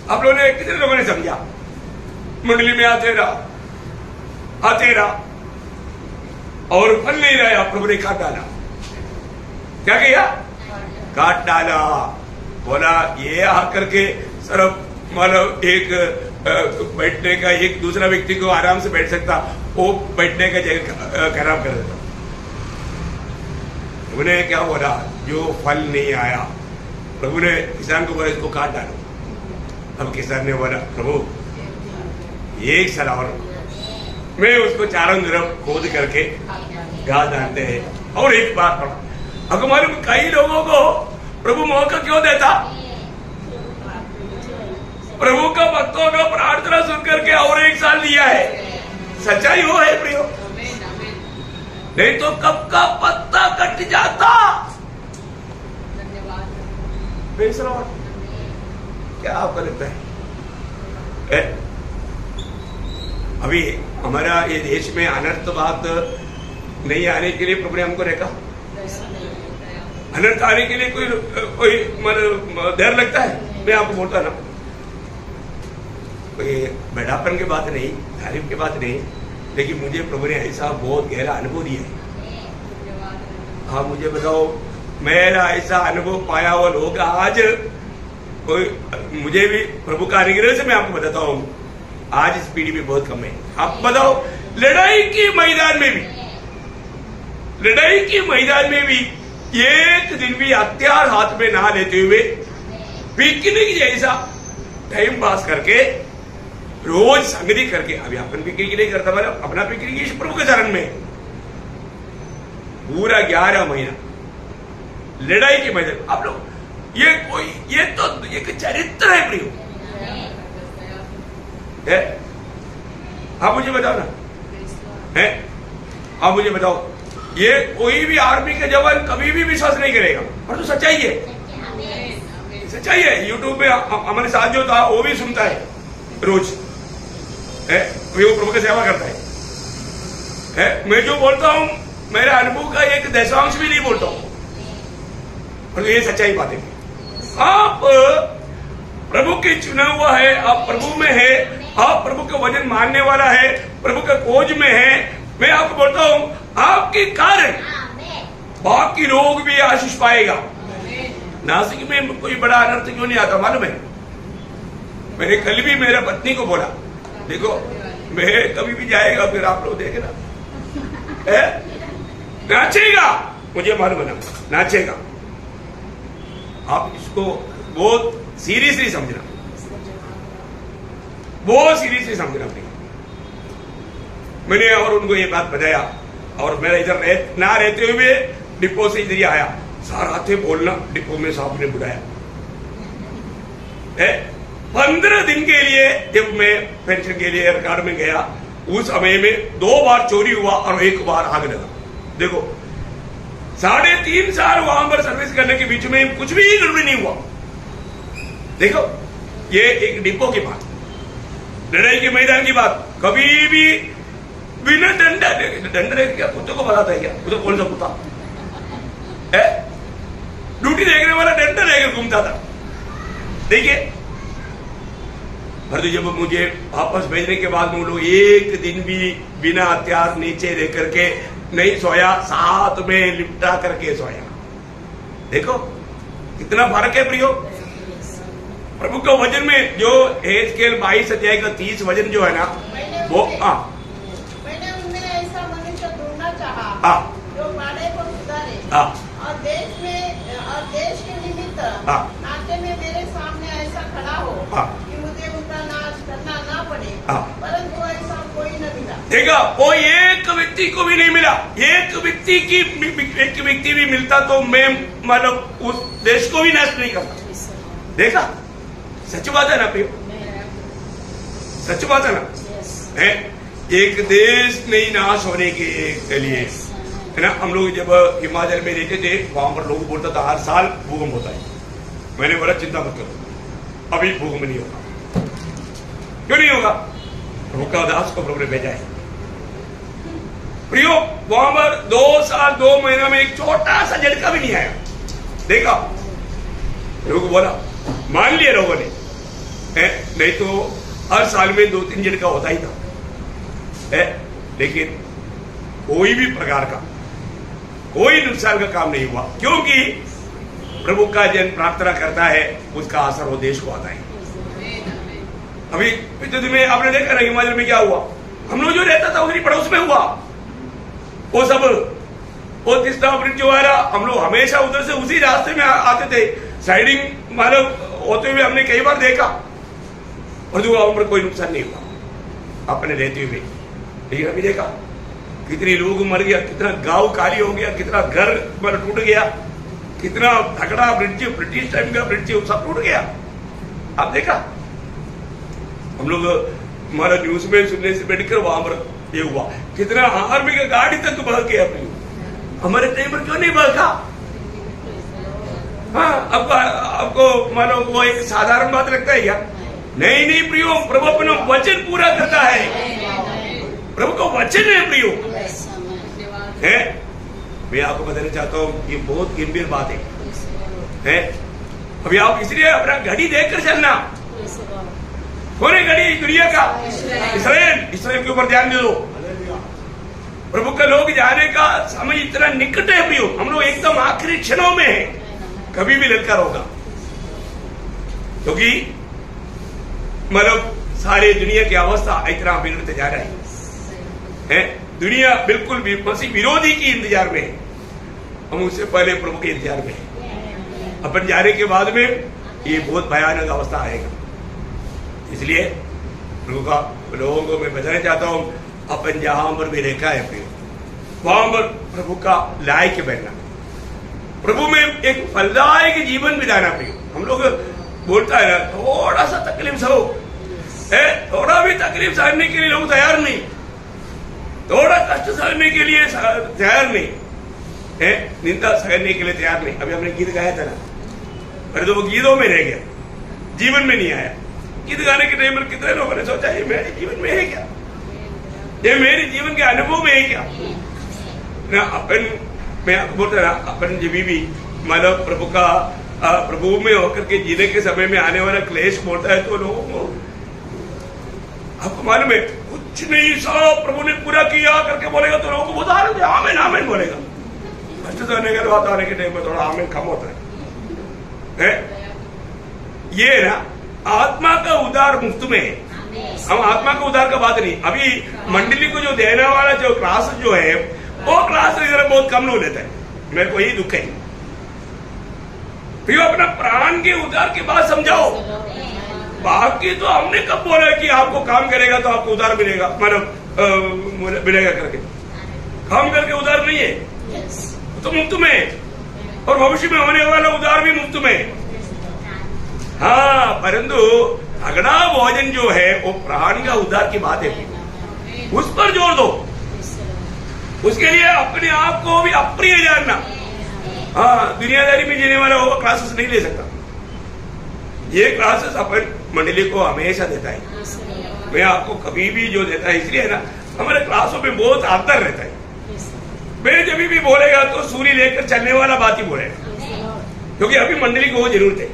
आप लोगों ने, कितने लोगों ने समझा? मंडली में आते रहा और फल नहीं रहा, प्रभु ने काट डाला। क्या किया? काट डाला। बोला ये आकर के सिर्फ मतलब एक बैठने का, एक दूसरा व्यक्ति को आराम से बैठ सकता, वो बैठने का जगह खराब कर देता। प्रभु ने क्या बोला? जो फल नहीं आया, प्रभु ने किसान को बोला इसको काट डालो। अब किसान ने बोला प्रभु एक साल और मैं उसको चारों तरफ खोद करके घास डालते हैं। और एक बात पढ़ा, अगर मालूम कई लोगों को प्रभु मौका क्यों देता? प्रभु का भक्तों का प्रार्थना सुन करके और एक साल दिया है। सच्चाई वो है प्रियो, नहीं तो कब का पत्ता कट जाता। क्या आपको लगता है? अभी हमारा ये देश में अनर्थ बात नहीं आने के लिए प्रभु ने हमको रेखा। अनर्थ आने के लिए कोई देर लगता है? मैं आपको बोलता ना, कोई बैठापन की बात नहीं, तारीफ की बात नहीं, लेकिन मुझे प्रभु ने ऐसा बहुत गहरा अनुभव दिया है। हाँ, मुझे बताओ, मेरा ऐसा अनुभव पाया हुआ लोग आज कोई, मुझे भी प्रभु का अनुग्रह से मैं आपको बताता हूँ, आज इस पीढ़ी में बहुत कम है। आप बताओ, लड़ाई के मैदान में भी एक दिन भी हथियार हाथ में ना लेते हुए पिकनिक जैसा टाइम पास करके, रोज संगति करके, अभी अपन पिकनिक नहीं करता, मतलब अपना पिकनिक इस प्रभु के चरण में पूरा 11 महीना लड़ाई के मैदान। आप लोग ये तो एक चरित्र है प्रियो है। आप मुझे बताओ ना, है? आप मुझे बताओ, ये कोई भी आर्मी का जवान कभी भी विश्वास नहीं करेगा, पर तो सच्चाई है, सच्चाई है। यूट्यूब पे हमारे साथ जो था वो भी सुनता है रोज, है? वो प्रभु की सेवा करता है? मैं जो बोलता हूँ मेरे अनुभव का एक दशांश भी नहीं बोलता हूँ, पर ये सच्चाई बात है। आप प्रभु के चुना हुआ है, आप प्रभु में है, आप प्रभु का वचन मानने वाला है, प्रभु का खोज में है। मैं आपको बोलता हूं, आपके कारण बाकी लोग भी आशीष पाएगा। नासिक में कोई बड़ा अनर्थ क्यों नहीं आता मालूम है? मैंने कल भी मेरा पत्नी को बोला, देखो मैं कभी भी जाएगा फिर आप लोग देखना नाचेगा, मुझे मालूम है ना, नाचेगा। आप इसको बहुत सीरियसली समझना, बहुत सीरियसली समझना प्लीज। मैंने और उनको ये बात बताया, और मेरा इधर ना रहते हुए डिपो से इधर ही आया, सारा थे बोलना, डिपो में साहब ने बुलाया 15 दिन के लिए। जब मैं पेंशन के लिए रिकॉर्ड में गया, उस समय में 2 बार चोरी हुआ और 1 बार आग लगा। देखो 3.5 साल वहां पर सर्विस करने के बीच में कुछ भी गड़बड़ी नहीं हुआ। देखो ये एक डिपो की बात, लड़ाई के मैदान की बात, कभी भी बिना डंडा क्या कुत्ते को बताता है क्या? उसे कौन सा कुत्ता है? ड्यूटी देखने वाला डंडा लेकर घूमता था। देखिए पर जब मुझे वापस भेजने के बाद वो लोग एक दिन भी बिना हथियार नीचे रह करके नहीं सोया, साथ में लिपटा करके सोया। देखो कितना फर्क है प्रियो। प्रभु का वचन में जो एहजकेल 22 अध्याय का 30 वचन जो है ना, वो मैंने उनमें ऐसा मनुष्य ढूंढना चाहा जो बाड़े को सुधारे और देश के निमित्त नाते में मेरे सामने ऐसा खड़ा हो कि मुझे उनका नाश करना ना पड़े, परंतु ऐसा कोई न मिला। देखा, कोई एक व्यक्ति को भी नहीं मिला। एक व्यक्ति भी मिलता तो मैं मतलब उस देश को भी नाश नहीं करता। देखा, सच बात है ना प्रियो, सच बात है ना। एक देश नहीं नाश होने के लिए है ना। हम लोग जब हिमाचल में रहते थे, वहां पर लोग बोलता था हर साल भूकंप होता है। मैंने बोला चिंता मत करो, अभी भूकंप नहीं होगा। क्यों नहीं होगा? प्रभु का दास को प्रभु ने भेजा है। प्रियो वहां पर 2 साल 2 महीना में एक छोटा सा झटका भी नहीं आया। देखा, लोग बोला, मान लिया लोगों ने, नहीं तो हर साल में 2-3 झटका होता ही था। लेकिन कोई भी प्रकार का कोई नुकसान का काम नहीं हुआ, क्योंकि प्रभु का जन प्रार्थना करता है, उसका असर वो देश को आता है। अभी पिछले में आपने देखा ना हिमाचल में क्या हुआ। हम लोग जो रहता था उसी पड़ोस में हुआ। वो सब वो तीसरा ब्रिज जो है, हम लोग हमेशा उधर से उसी रास्ते में आते थे। साइडिंग मतलब होते हुए हमने कई बार देखा, और जो वहां पर कोई नुकसान नहीं हुआ अपने रहते हुए। लेकिन अभी देखा कितने लोग मर गया, कितना गांव खाली हो गया, कितना घर मतलब टूट गया, कितना तगड़ा ब्रिज, ब्रिटिश टाइम का ब्रिज सब टूट गया। आप देखा, हम लोग हमारा न्यूज में सुनने से बैठकर वहां पर ये हुआ, कितना आर्मी का गाड़ी तक बह गया। हमारे टाइम पर क्यों नहीं बहा? हाँ, आपको मानो वो एक साधारण बात लगता है क्या? नहीं प्रियो, प्रभु अपना वचन पूरा करता है। प्रभु का वचन है प्रियो, है। मैं आपको बताना चाहता हूँ, ये बहुत गंभीर बात है। अभी आप इसलिए अपना घड़ी देखकर चलना। कौन है घड़ी? दुनिया का इसराइल के ऊपर ध्यान दे दो। प्रभु का लोग जाने का समय इतना निकट है प्रियो। हम लोग एकदम आखिरी क्षणों में है, कभी भी ललकार होगा। क्योंकि मतलब सारी दुनिया की अवस्था इतना बिगड़ते जा रहा है। दुनिया बिल्कुल भी मसीह विरोधी की इंतजार में है, हम उससे पहले प्रभु के इंतजार में है। अपन जाने के बाद में ये बहुत भयानक अवस्था आएगा। इसलिए प्रभु का लोगों को मैं बताना चाहता हूँ, अपन जहां पर भी रेखा है प्रिय, वहां पर प्रभु का लायक बनना, प्रभु में एक फलदायक जीवन बिताना प्रिय। हम लोग बोलता है ना, थोड़ा सा तकलीफ सहो, थोड़ा भी तकलीफ सहने के लिए लोग तैयार नहीं, थोड़ा कष्ट सहने के लिए तैयार नहीं है, निंदा सहने के लिए तैयार नहीं। अभी हमने गीत गाया था ना, पर तो वो गीतों में रह गया, जीवन में नहीं आया। गीत गाने के टाइम पर कितने लोगों ने सोचा ये मेरे जीवन में है क्या, ये मेरे जीवन के अनुभव में है क्या ना। अपन मैं आपको बोलता ना, अपन जब भी मतलब प्रभु का प्रभु में होकर के जीने के समय में आने वाला क्लेश बोलता है तो लोगों को आपको मालूम है कुछ नहीं सब प्रभु ने पूरा किया करके बोलेगा तो लोगों को बहुत आनंद है, आमीन आमीन बोलेगा। कष्ट सहने के बाद आने के टाइम में थोड़ा आमीन कम होता है। ये ना आत्मा का उदार मुफ्त में है। हम आत्मा का उदार का बात नहीं, अभी मंडली को जो देने वाला जो क्लास जो है वो क्लास जरा बहुत कम लोग लेता है। मेरे को यही दुख है। फिर अपना प्राण के उदार की बात समझाओ। बाकी तो हमने कब बोला कि आपको काम करेगा तो आपको उधार मिलेगा, मतलब मिलेगा करके। काम करके उधार नहीं है, तो मुफ्त में, और भविष्य में होने वाला उधार भी मुफ्त में। हाँ, परंतु अगड़ा भोजन जो है वो प्राण का उधार की बात है, उस पर जोर दो। उसके लिए अपने आप को भी अप्रिय जानना। हाँ, दुनियादारी में जीने वाला वो क्लासेस नहीं ले सकता। ये क्लासेस अपन मंडली को हमेशा देता है। मैं आपको कभी भी जो देता है, इसलिए ना हमारे क्लासों में बहुत अंतर रहता है। मैं जब भी बोलेगा तो सूरी लेकर चलने वाला बात ही बोलेगा, क्योंकि अभी मंडली को वो जरूरत है,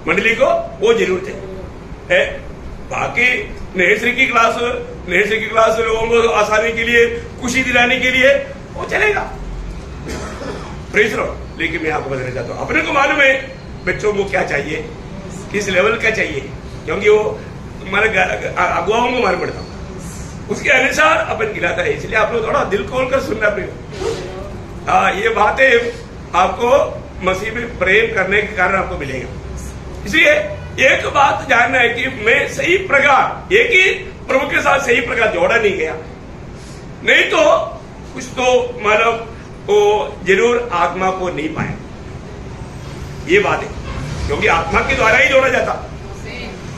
मंडली को वो जरूरत है। बाकी नर्सरी की क्लास लोगों को आसानी के लिए, खुशी दिलाने के लिए वो चलेगा, प्रेज लो। लेकिन मैं आपको बताना चाहता हूँ, अपने को मालूम है बच्चों को क्या चाहिए, किस लेवल का चाहिए, क्योंकि वो हमारे अगुवाओं को मालूम पड़ता, उसके अनुसार अपन खिलाता है। इसलिए आप लोग थोड़ा दिल खोल कर सुनना पड़ेगा। हाँ, ये बातें आपको मसीह में प्रेम करने के कारण आपको मिलेगा। इसलिए एक बात जानना है कि मैं सही प्रकार, एक ही प्रभु के साथ सही प्रकार जोड़ा नहीं गया, नहीं तो कुछ तो मतलब वो जरूर आत्मा को नहीं पाए। ये बात है, क्योंकि आत्मा के द्वारा ही जोड़ा जाता।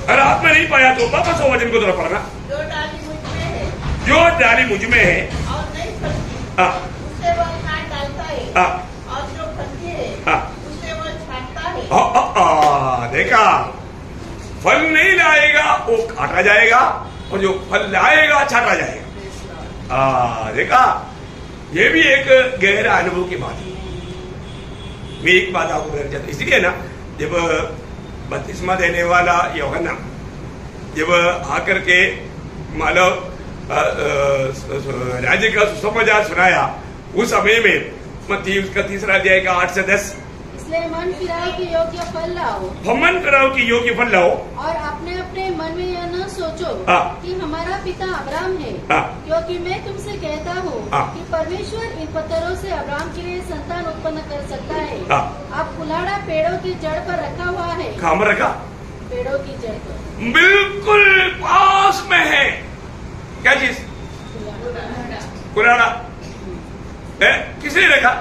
अगर आत्मा नहीं पाया तो वापस वो वचन को थोड़ा पढ़ना। जो डाली मुझ में है, जो डाली मुझ में है और नहीं फलती, हाँ, उसे वह काट डालता है, हाँ, और जो फलती है, हाँ, उसे वह छांटता है। देखा, फल नहीं लाएगा वो काटा जाएगा, और जो फल लाएगा छाटा जाएगा। देखा, ये भी एक गहरा अनुभव की बात है। मैं एक बात आपको बताना चाहता हूं, इसलिए ना जब बपतिस्मा देने वाला यूहन्ना जब आकर के मानव राज्य का सुसमाचार सुनाया, उस समय में मत्ती उसका 3 अध्याय का 8 से 10, इसलिए मन फिराओ कि योग्य फल लाओ, मन फिराओ कि योग्य फल लाओ, और अपने अपने मन में यह न सोचो कि हमारा पिता अब्राहम है, क्योंकि मैं तुमसे कहता हूँ कि परमेश्वर इन पत्थरों से अब्राहम के लिए संतान उत्पन्न कर सकता है। आप कुल्हाड़ा पेड़ों की जड़ पर रखा हुआ है। कहाँ पर रखा? पेड़ों की जड़ पर, बिल्कुल पास में है। क्या चीज? कुल्हाड़ा। किसने रखा?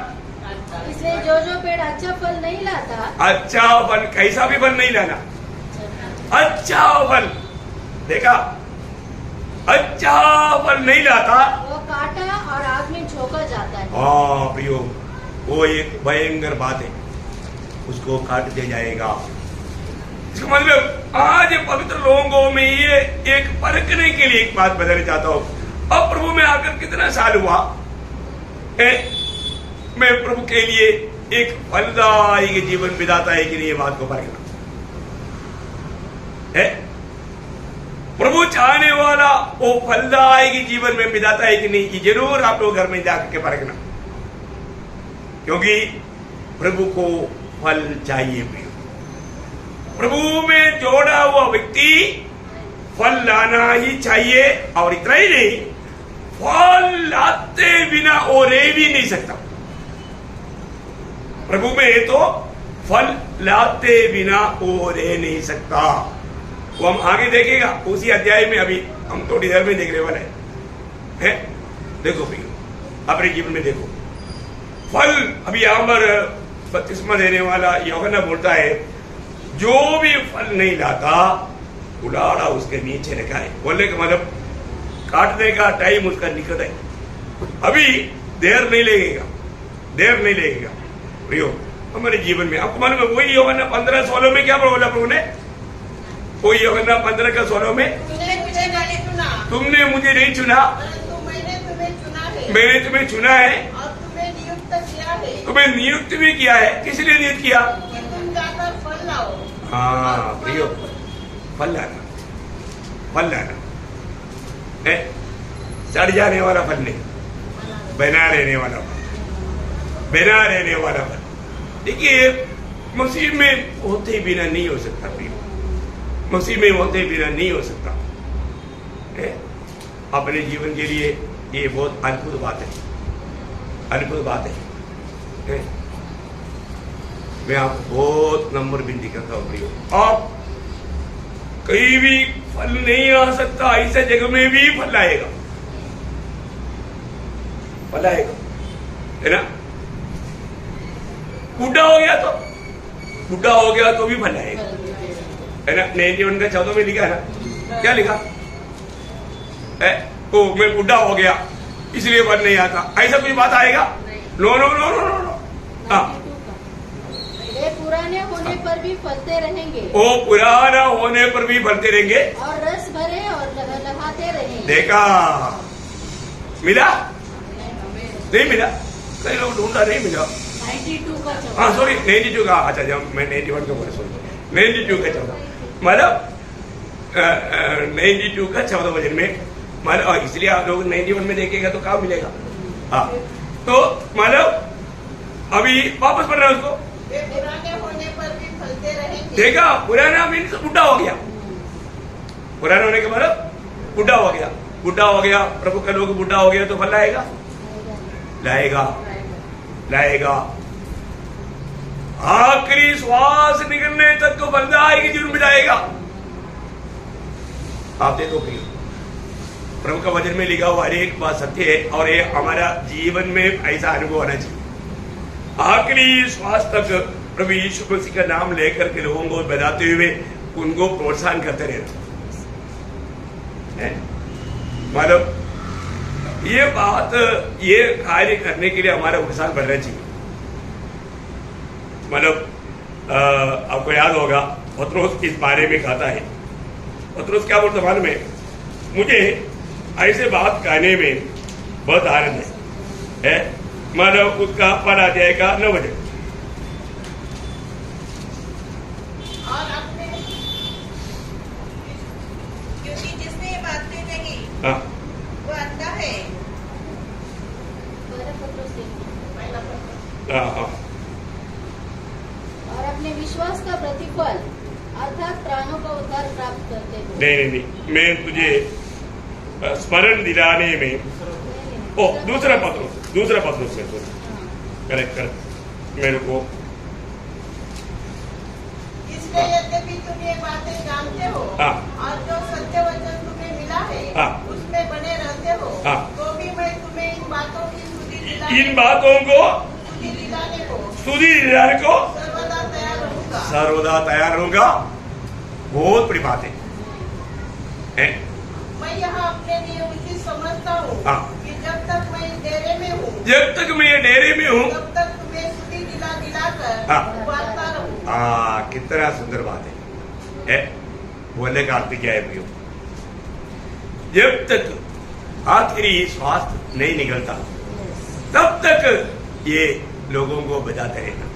इसलिए जो जो पेड़ अच्छा फल नहीं लाता, अच्छा फल, कैसा भी फल नहीं लाना, अच्छा फल, देखा, अच्छा फल नहीं लाता, वो काटा और आग में झोंका जाता है। हाँ प्रियो, वो एक भयंकर बात है, उसको काट दिया जाएगा। इसका मतलब आज पवित्र लोगों में ये एक परखने के लिए एक बात बताना चाहता हूँ। अब प्रभु में आकर कितना साल हुआ है, मैं प्रभु के लिए एक फलदायी जीवन बिताता है कि नहीं, ये बात को परखना है। प्रभु चाहने वाला वो फलदायी जीवन में बिताता है कि नहीं, ये जरूर आप लोग घर में जाकर के परखना, क्योंकि प्रभु को फल चाहिए। प्रभु में जोड़ा हुआ व्यक्ति फल लाना ही चाहिए, और इतना ही नहीं, फल लाते बिना वो रह भी नहीं सकता। प्रभु में तो फल लाते बिना वो रह नहीं सकता। वो हम आगे देखेगा उसी अध्याय में, अभी हम थोड़ी देर में देखने वाले हैं। देखो भैया, अपने जीवन में देखो फल। अभी यहां पर बपतिस्मा देने वाला यूहन्ना बोलता है, जो भी फल नहीं लाता कुल्हाड़ा उसके नीचे रखा है। बोलने का मतलब काटने का टाइम उसका निकट है, अभी देर नहीं लगेगा, देर नहीं लगेगा। प्रियो, हमारे जीवन में आपको मालूम है, वही यूहन्ना 15:16 में क्या बोला प्रभु ने? वही यूहन्ना 15 का 16 में, तुमने मुझे नहीं चुना, तुमने मुझे नहीं चुना, परंतु मैंने तुम्हें चुना है, मैंने तुम्हें चुना है, और तुम्हें नियुक्त किया है, तुम्हें नियुक्त भी किया है। किस लिए नियुक्त किया? कि तुम जाकर फल लाओ। हाँ प्रियो, फल लाना, फल लाना, सड़ जाने वाला फल नहीं, बना रहने वाला फल, बना रहने वाला फल। देखिए मसीह में होते बिना नहीं हो सकता प्रियो, मसीह में होते बिना नहीं हो सकता। अपने जीवन के लिए ये बहुत अद्भुत बात है, अद्भुत बात है। मैं आपको बहुत नंबर बिंदी करता हूँ प्रियो, आप कहीं भी फल नहीं आ सकता, ऐसे जगह में भी फल आएगा, फल आएगा, है ना। बूढ़ा हो गया तो, बूढ़ा हो गया तो भी फल आएगा, है ना। 91 का 14 में लिखा है ना, क्या लिखा है? ओ मैं बूढ़ा हो गया इसलिए फल नहीं आता, ऐसा कोई बात आएगा? No no no no no no. हाँ, वे पुराने होने पर भी फलते रहेंगे, वो पुराना होने पर भी फलते रहेंगे, और रस भरे और लहलहाते रहेंगे। देखा, मिला नहीं मिला, कई लोग ढूंढा नहीं मिला। 92 का हाँ सॉरी 92 का, अच्छा जब मैं 91 का बोला, सॉरी 92 का 14, मतलब 92 का 14 वजन में, मतलब इसलिए आप लोग 91 में देखेगा तो कहाँ मिलेगा। हाँ तो मतलब अभी वापस पढ़ रहा है उसको, वे पुराने होने पर भी फलते रहेंगे। देखा, पुराना मीन्स बुढ़ा हो गया, पुराना होने के मतलब बुढ़ा हो गया, बुढ़ा हो गया। प्रभु का लोग बुढ़ा हो गया तो फल लाएगा, लाएगा, लाएगा। आखिरी श्वास निकलने तक तो फलदायी जीवन बिताएगा। आप देखो प्रिय, प्रभु का वचन में लिखा हुआ हर एक बात सत्य है, और ये हमारा जीवन में ऐसा अनुभव होना चाहिए। आखिरी श्वास तक प्रभु यीशु मसीह का नाम लेकर के लोगों को बताते हुए उनको प्रोत्साहन करते रहना, मतलब ये बात, ये कार्य करने के लिए हमारा उत्साह बढ़ना चाहिए। मतलब आपको याद होगा पतरस इस बारे में कहता है, पतरस क्या बोलता मालूम है? मुझे ऐसे बात कहने में बहुत आनंद है, मतलब उसका फल आ जाएगा 9 बजे। और अपने, क्योंकि जिसने ये बातें कही हाँ वो अंधा है। पहला पत्र, हाँ हाँ, और अपने विश्वास का प्रतिफल अर्थात प्राणों का उद्धार प्राप्त करते हो। नहीं, मैं तुझे स्मरण दिलाने में, ओ दूसरा पत्र से करेक्ट मेरे को। इसलिए यद्यपि तुम ये बातें जानते हो, हाँ। और जो सत्य वचन तुम्हें मिला है, हाँ। उसमें बने रहते हो, हाँ। तो भी मैं तुम्हें इन बातों की इन बातों को, स्तुति दिलाने को सर्वदा तैयार रहूंगा। सर्वदा तैयार होगा। बहुत बड़ी बात है। मैं यहाँ अपने लिए उचित समझता हूँ हाँ। कि जब तक मैं इस डेरे में हूँ, जब तक मैं ये डेरे में हूँ, तब तक तुम्हें स्तुति दिलाकर हाँ। उबालता रहूँ। कितना सुंदर बात है? बोलने का अर्थ क्या है प्रियो? जब तक आखिरी श्वास नहीं निकलता तब तक ये लोगों को बताते रहना,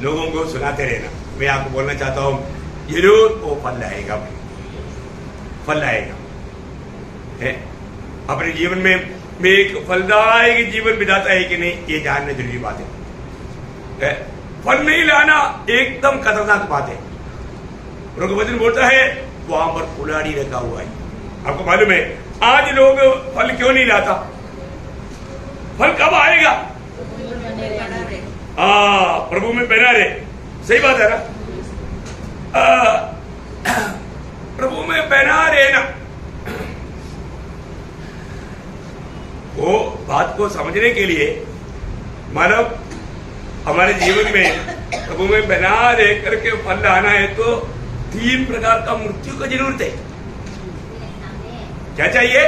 लोगों को सुनाते रहना। मैं आपको बोलना चाहता हूँ, जरूर वो फल लाएगा, फल लाएगा है। अपने जीवन में मैं एक फलदायी जीवन बिताता है कि नहीं, ये जानना जरूरी बात है। फल नहीं लाना एकदम खतरनाक बात है। प्रभु का वचन बोलता है वहां पर कुल्हाड़ी रखा हुआ है। आपको मालूम है आज लोग फल क्यों नहीं लाता? फल कब आएगा? प्रभु में बना रहे। सही बात है ना? प्रभु में बना रहे ना। वो बात को समझने के लिए मानव हमारे जीवन में प्रभु में बना रह करके फल लाना है तो 3 प्रकार का मृत्यु की जरूरत है। क्या चाहिए?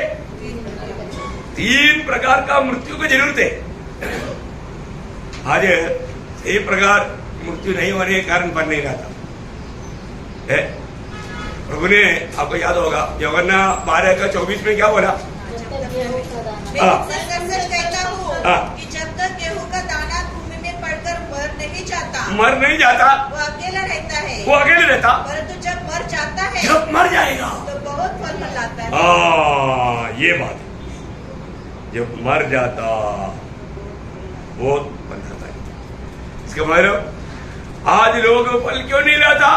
3 प्रकार का मृत्यु की जरूरत है। आज सही प्रकार मृत्यु नहीं होने के कारण फल नहीं लाता है। प्रभु ने, आपको याद होगा यूहन्ना 12:24 में क्या बोला? मैं सच कहता हूँ कि जब तक गेहूं का दाना भूमि में पड़कर मर नहीं जाता, मर नहीं जाता, वो अकेला वो अकेले रहता, परंतु जब मर जाता है जब मर जाएगा तो बहुत फल लाता है। ये बात है, जब मर जाता बहुत फल लाता है। इसका मतलब आज लोग फल क्यों नहीं लाता?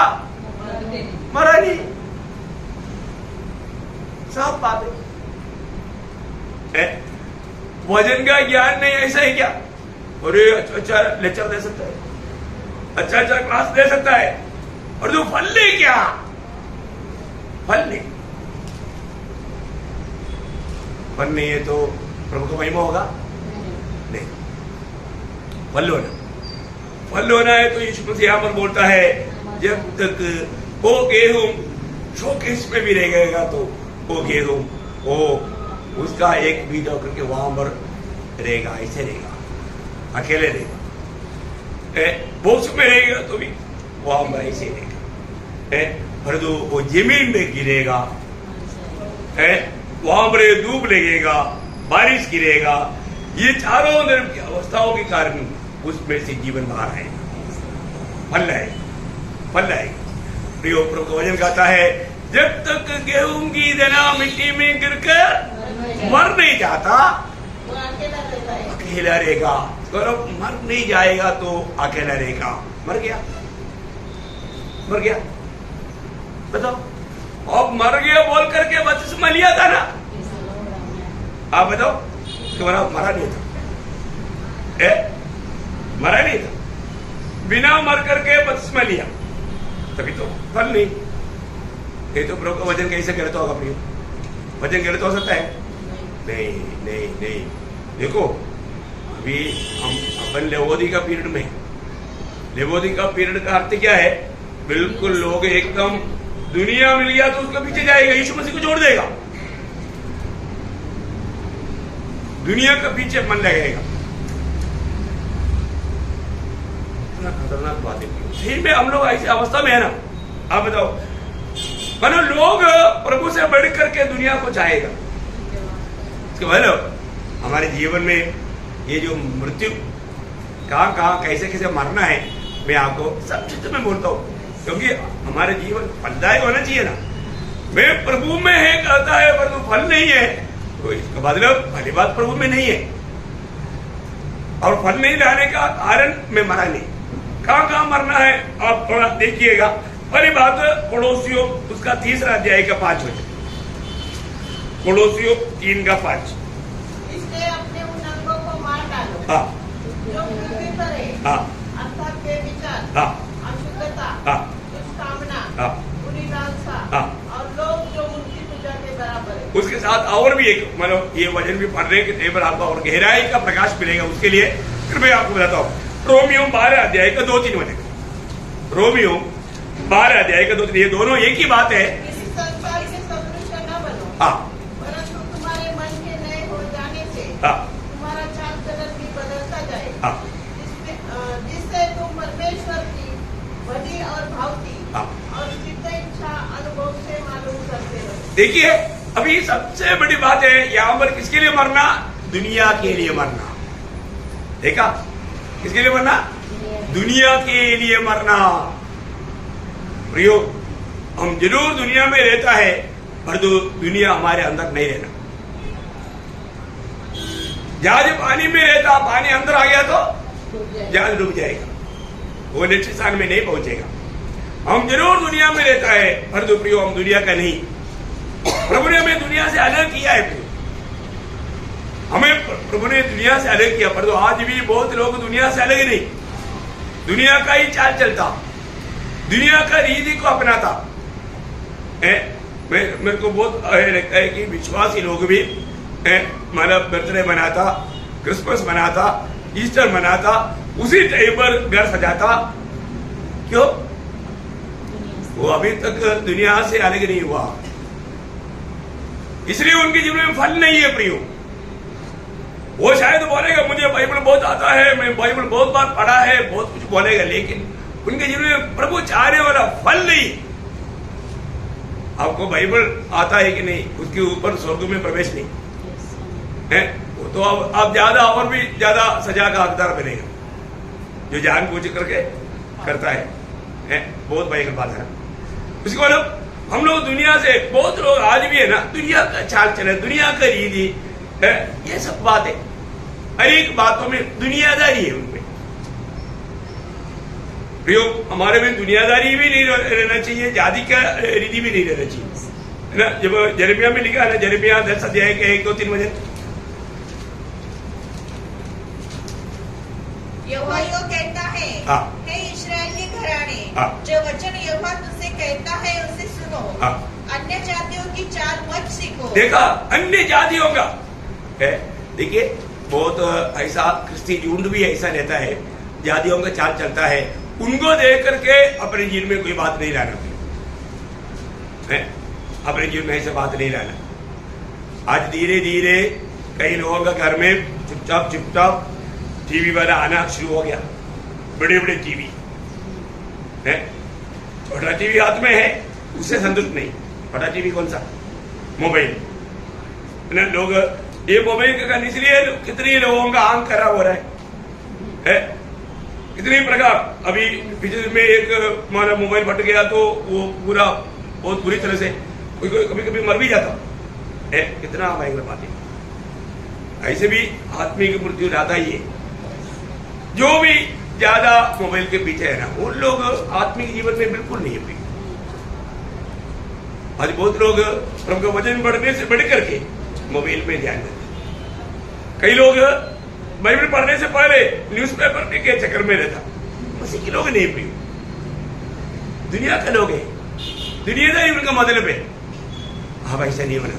मरा नहीं, साफ बात है। वजन का ज्ञान नहीं, ऐसा है क्या? अरे अच्छा लेक्चर दे सकता है, अच्छा क्लास दे सकता है, और तू फल ले क्या? फल नहीं, फल नहीं है तो प्रभु का महिमा होगा नहीं। फल होना है तो यीशु मसीह यहाँ पर बोलता है, जब तक वो गेहूं शोकेस में भी रहेगा तो वो गेहूं वो उसका एक बीज होकर के वहां पर रहेगा, ऐसे रहेगा, अकेले रहेगा। बॉक्स में रहेगा तो भी वहां पर ऐसे रहेगा। पर जो वो जमीन में गिरेगा, वहां पर धूप लगेगा, बारिश गिरेगा, ये चारों तरफ की अवस्थाओं के कारण उसमें से जीवन बाहर आएगा, फल लाएगा, फल लाएगा। प्रियो प्रभु का वचन कहता है, जब तक गेहूं की दाना मिट्टी में गिरकर मर नहीं जाता वो अकेला रहता है। अकेला रहेगा। मर नहीं जाएगा तो अकेला रहेगा। मर गया, मर गया, बताओ। अब मर गया बोल करके बपतिस्मा लिया था ना, आप बताओ। तुम्हारा मरा नहीं था, मरा नहीं था, बिना मर करके बपतिस्मा लिया, तभी तो फल नहीं। ये तो प्रभु का वचन कैसे गलत होगा प्रियो? वचन गलत हो सकता है? नहीं नहीं नहीं। देखो अभी हम अपन लेवोदी का पीरियड में, लेवोदी का पीरियड का अर्थ क्या है? बिल्कुल लोग एकदम दुनिया मिल गया तो उसके पीछे जाएगा, यीशु मसीह को छोड़ देगा, दुनिया के पीछे मन लगेगा। खतरनाक बात है। सही में हम लोग ऐसी अवस्था में है ना, आप बताओ। मानो लोग प्रभु से बढ़ करके दुनिया को चाहेगा। इसके मतलब हमारे जीवन में ये जो मृत्यु कहाँ कैसे कैसे मरना है, मैं आपको सब चीजों में बोलता हूँ, क्योंकि हमारे जीवन फलदायक होना चाहिए ना। मैं प्रभु में है कहता है पर तो फल नहीं है, तो इसका मतलब भली बात प्रभु में नहीं है, और फल नहीं लाने का कारण मैं मरा नहीं। कहाँ मरना है आप थोड़ा देखिएगा। पहली बात पड़ोसियों उसका 3 अध्याय का 5 वचन, पड़ोसियों 3 का 5। इसलिए अपने उन अंगों को मार डालो हाँ जो पृथ्वी पर है, हाँ अर्थात बेविचार, हाँ अशुद्धता, हाँ दुष्कामना, हाँ बुरी लालसा, हाँ। और लोग जो उनकी पूजा के बराबर है। उसके साथ और भी एक मतलब ये वचन भी पढ़ने के टेबल आपको और गहराई का प्रकाश मिलेगा। उसके लिए फिर मैं आपको बताता हूँ, रोमियो 12 अध्याय का 2-3 वचन, रोमियो 12 अध्याय का 2-3, ये दोनों एक ही बात है। इस संसार के सदृश न बनो, हाँ परंतु तुम्हारे मन के नए हो जाने से हाँ तुम्हारा चाल चलन भी बदलता जाए, हाँ जिससे तुम परमेश्वर की भली और भावती हाँ। और सिद्ध इच्छा अनुभव से मालूम करते रहो। देखिए अभी सबसे बड़ी बात है यहाँ पर, किसके लिए मरना? दुनिया के लिए मरना। देखा, किसके लिए मरना? दुनिया के लिए मरना। प्रियो, हम जरूर दुनिया में रहता है, पर तो दुनिया हमारे अंदर नहीं रहना। जहाज पानी में रहता, पानी अंदर आ गया तो जहाज डूब जाएगा, वो निश्चित स्थान में नहीं पहुंचेगा। हम जरूर दुनिया में रहता है, पर तो प्रियो हम दुनिया का नहीं। प्रभु ने हमें दुनिया से अलग किया है, हमें प्रभु ने दुनिया से अलग किया, पर तो आज भी बहुत लोग दुनिया से अलग नहीं, दुनिया का ही चाल चलता, दुनिया का रीति को अपनाता है। मेरे को बहुत लगता है कि विश्वासी लोग भी मतलब बर्थडे मनाता, क्रिसमस मनाता, ईस्टर मनाता, उसी टाइम पर घर सजाता। क्यों? वो अभी तक दुनिया से अलग नहीं हुआ, इसलिए उनके जीवन में फल नहीं है प्रियो। वो शायद बोलेगा मुझे बाइबल बहुत आता है, मैं बाइबल बहुत बार पढ़ा है, बहुत कुछ बोलेगा, लेकिन उनके जीवन में प्रभु चाहने वाला फल नहीं। आपको बाइबल आता है कि नहीं, उसके ऊपर स्वर्ग में प्रवेश नहीं है। वो तो अब आप ज्यादा और भी ज्यादा सजा का हकदार बनेगा, जो जानबूझ करके करता है। बहुत भयंकर बात है। उसके बाद हम लोग दुनिया से बहुत लोग आज भी है ना, दुनिया का चाल चलन, दुनिया का रीति है, ये सब बात है। हर एक बातों में दुनियादारी है उनमें। प्रयोग हमारे में दुनियादारी भी नहीं रहना चाहिए, जाति का रीति भी नहीं रहना चाहिए, है ना। जब यिर्मयाह में लिखा है ना, यिर्मयाह 10 अध्याय के 1, 2, 3 वचन, यहोवा यो कहता है, हे इस्राएल के घराने, जो वचन यहोवा तुझसे कहता है उसे सुनो, अन्य जातियों की चाल मत सीखो। देखा, अन्य जातियों का है। देखिए बहुत ऐसा क्रिस्ती झुंड भी ऐसा रहता है, जातियों का चाल चलता है, उनको देख करके अपने जीवन में कोई बात नहीं लाना है, अपने जीवन में ऐसे बात नहीं लाना। आज धीरे धीरे कई लोगों का घर में चुपचाप टीवी वाला आना शुरू हो गया, बड़े बड़े टीवी है। छोटा टीवी हाथ में है, उससे संतुष्ट नहीं। छोटा टीवी कौन सा? मोबाइल, है ना। लोग ये मोबाइल के कारण इसलिए कितने लोगों का आंख खराब हो रहा है? कितने प्रकार। अभी पिछले में एक हमारा मोबाइल फट गया तो वो पूरा बहुत बुरी तरह से कभी कभी मर भी जाता है। कितना भयंकर बात है। ऐसे भी आत्मिक मृत्यु लाता ही है। जो भी ज्यादा मोबाइल के पीछे है ना, वो लोग आत्मिक जीवन में बिल्कुल नहीं है। आज बहुत लोग प्रभु का वचन पढ़ने से बढ़ करके मोबाइल में ध्यान देते। कई लोग बाइबल पढ़ने से पहले न्यूज़पेपर के चक्कर में रहता। उसी के लोग नहीं प्रिय, दुनिया के लोग हैं, दुनियादारी उनका मतलब है। आप ऐसा नहीं बना,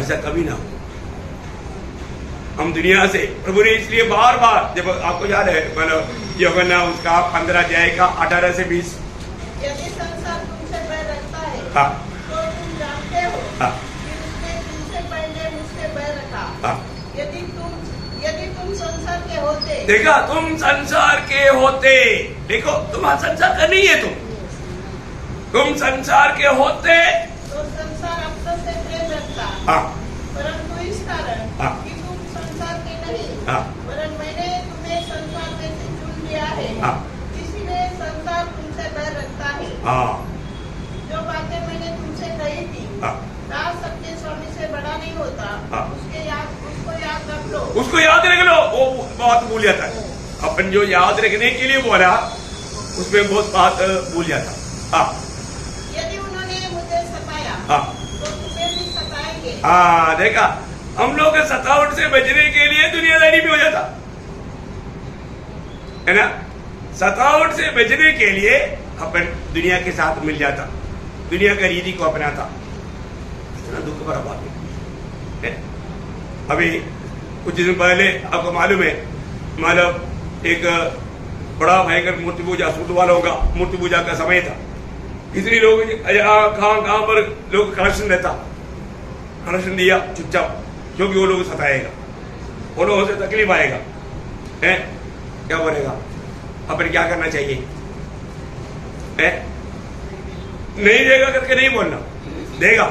ऐसा कभी ना हो। हम दुनिया से, प्रभु ने इसलिए बार बार, जब आपको याद है मतलब यूहन्ना उसका 15 अध्याय का 18 से 20, यदि संसार तुमसे बैर रखता है, हाँ, तो तुम जानते हो, हाँ, कि उसने तुमसे पहले मुझसे बैर रखा। हाँ। यदि तुम संसार के होते, देखा, तुम संसार के होते, देखो तुम संसार का नहीं है, तुम संसार के होते तो संसार अपने से प्रेम रखता। हाँ, परंतु इस कारण हाँ, कि तुम संसार के नहीं, हाँ, परंतु मैंने तुम्हें संसार में से चुन लिया है, हाँ, इसीलिए संसार तुमसे बैर रखता है। हाँ, जो बातें मैंने तुमसे कही थी, हाँ, दास सबके स्वामी से बड़ा नहीं होता, हाँ। उसको याद रख लो। उसको याद रख लो। वो बात भूल जाता है। अपन जो याद रखने के लिए बोला उसमें बहुत बात भूल जाता। हाँ, यदि उन्होंने मुझे सताया, हाँ, तो तुम्हें भी सताएंगे। हाँ, देखा, हम लोग सतावट से बचने के लिए दुनियादारी भी हो जाता है ना। सतावट से बचने के लिए अपन दुनिया के साथ मिल जाता, दुनिया का रीति को अपनाता। इतना दुख भरा बात है। अभी कुछ दिन पहले आपको मालूम है, मतलब एक बड़ा भयंकर मूर्ति पूजा, सूट वालों का मूर्ति पूजा का समय था। इसलिए लोग कहां पर लोग कलेक्शन रहता, कलेक्शन दिया चुपचाप, क्योंकि वो लोग सताएगा, वो लोगों से तकलीफ आएगा, है क्या बोलेगा। अपन क्या करना चाहिए? है नहीं देगा करके नहीं बोलना, देगा।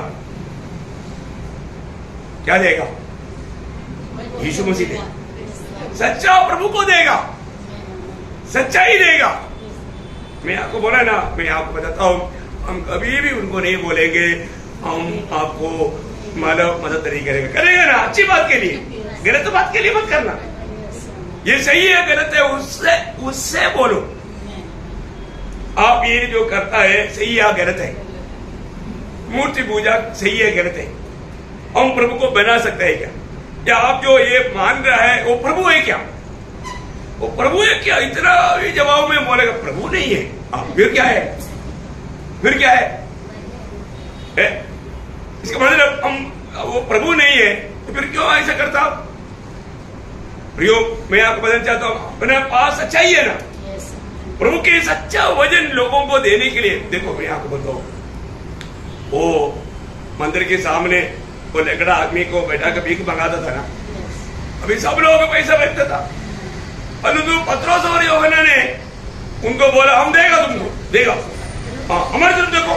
क्या देगा? यीशु मसीह देगा, सच्चा प्रभु को देगा, सच्चाई देगा। मैं आपको बोला ना, मैं आपको बताता हूं, हम कभी भी उनको नहीं बोलेंगे हम आपको मदद नहीं करेंगे। करेंगे ना अच्छी बात के लिए, गलत बात के लिए मत करना। ये सही है गलत है उससे बोलो, आप ये जो करता है सही या गलत है, मूर्ति पूजा सही है गलत है, हम प्रभु को बना सकते हैं क्या? या आप जो ये मान रहा है वो प्रभु है क्या? वो प्रभु है क्या? इतना जवाब में बोलेगा प्रभु नहीं है। फिर क्या है? फिर क्या है? इसका मतलब हम वो प्रभु नहीं है तो फिर क्यों ऐसा करता? प्रियो, मैं आपको बताना चाहता हूं, अपने पास सच्चाई है ना, प्रभु के सच्चा वचन लोगों को देने के लिए। देखो मैं आपको बताऊं, वो मंदिर के सामने वो लकड़ा आदमी को बैठा के भीख मंगाता था ना, अभी सब लोगों को पैसा बैठता था, परंतु पत्रोस और यूहन्ना ने उनको बोला हम देगा, तुमको देगा, हाँ हमारी तरफ देखो,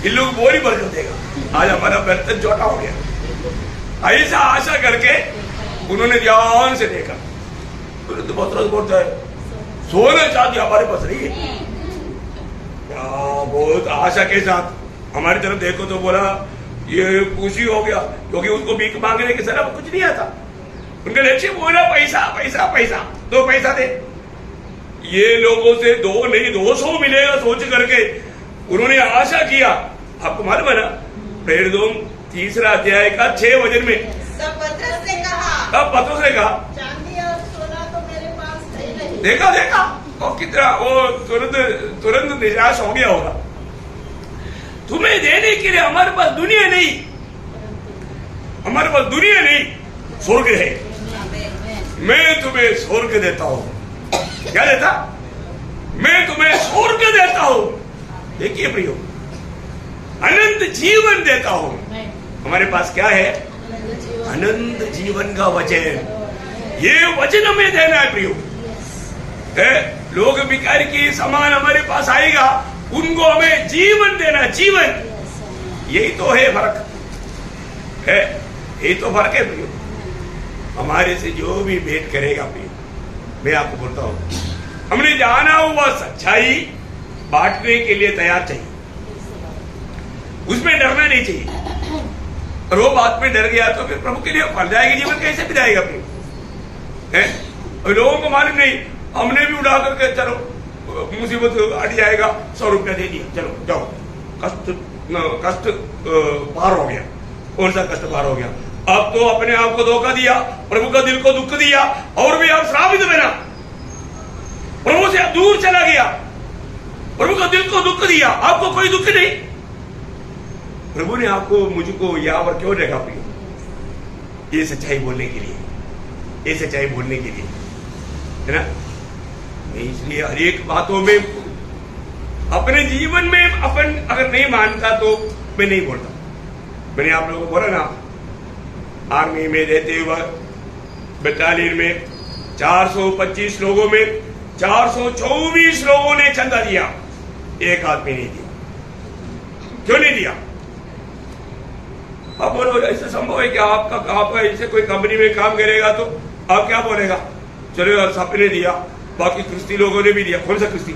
इन लोग बोरी भर कर देगा, आज हमारा बर्तन छोटा हो गया। ऐसा आशा करके उन्होंने ध्यान से देखा, तो पत्रोस बोलता है सोना चांदी हमारे पास नहीं है। क्या बहुत आशा के साथ हमारी तरफ देखो तो बोला ये खुशी हो गया, क्योंकि उसको भीख मांगने के सिवा कुछ नहीं आता। उनका लक्ष्य बोला पैसा पैसा पैसा, 2 पैसा दे। ये लोगों से 2 नहीं 200 मिलेगा सोच करके उन्होंने आशा किया। आपको मालूम है ना, प्रेरितों 3 अध्याय का 6 वचन में तब पतरस ने कहा, तब पतरस ने कहा, चांदी और सोना तो मेरे पास है नहीं। देखा वो कितना, वो तुरंत निराश हो गया होगा। तुम्हें देने के लिए हमारे पास दुनिया नहीं, हमारे पास दुनिया नहीं, स्वर्ग है। मैं तुम्हें स्वर्ग देता हूं। क्या देता? मैं तुम्हें स्वर्ग देता हूं। देखिए प्रियो, अनंत जीवन देता हूं। हमारे पास क्या है? अनंत जीवन का वचन। ये वचन हमें देना है प्रियो। लोग भिखारी की समान हमारे पास आएगा, उनको हमें जीवन देना, जीवन। यही तो है फर्क है, यही तो फर्क है प्रियो। हमारे से जो भी भेंट करेगा प्रियो, मैं आपको बोलता हूं, हमने जाना हुआ सच्चाई बांटने के लिए तैयार चाहिए, उसमें डरना नहीं चाहिए। और वो बात में डर गया तो फिर प्रभु के लिए फल जाएगी, जीवन कैसे बिताएगा प्रियो? है लोगों को मालूम नहीं, हमने भी उड़ा करके चलो मुसीबत हट जाएगा, 100 रुपया दे दिया, चलो जाओ, कष्ट पार हो गया। कौन सा कष्ट पार हो गया? अब तो अपने आप को धोखा दिया, प्रभु का दिल को दुख दिया, और भी आप श्रापित बना, प्रभु से दूर चला गया, प्रभु का दिल को दुख दिया, आपको कोई दुख नहीं। प्रभु ने आपको मुझको यहाँ पर क्यों रखा प्रियो? ये सच्चाई बोलने के लिए, ये सच्चाई बोलने के लिए, है ना? इसलिए हर एक बातों में अपने जीवन में अपन अगर नहीं मानता तो मैं नहीं बोलता। मैंने आप लोगों को बोला ना, आर्मी में रहते हुए बटालियन में 425 लोगों में 424 लोगों ने चंदा दिया, एक आदमी नहीं दिया। क्यों नहीं दिया? आप बोलो ऐसा संभव है कि आपका ऐसे कोई कंपनी में काम करेगा तो आप क्या बोलेगा? चलो सबने दिया, बाकी क्रिस्ती लोगों ने भी दिया। कौन सा क्रिस्ती?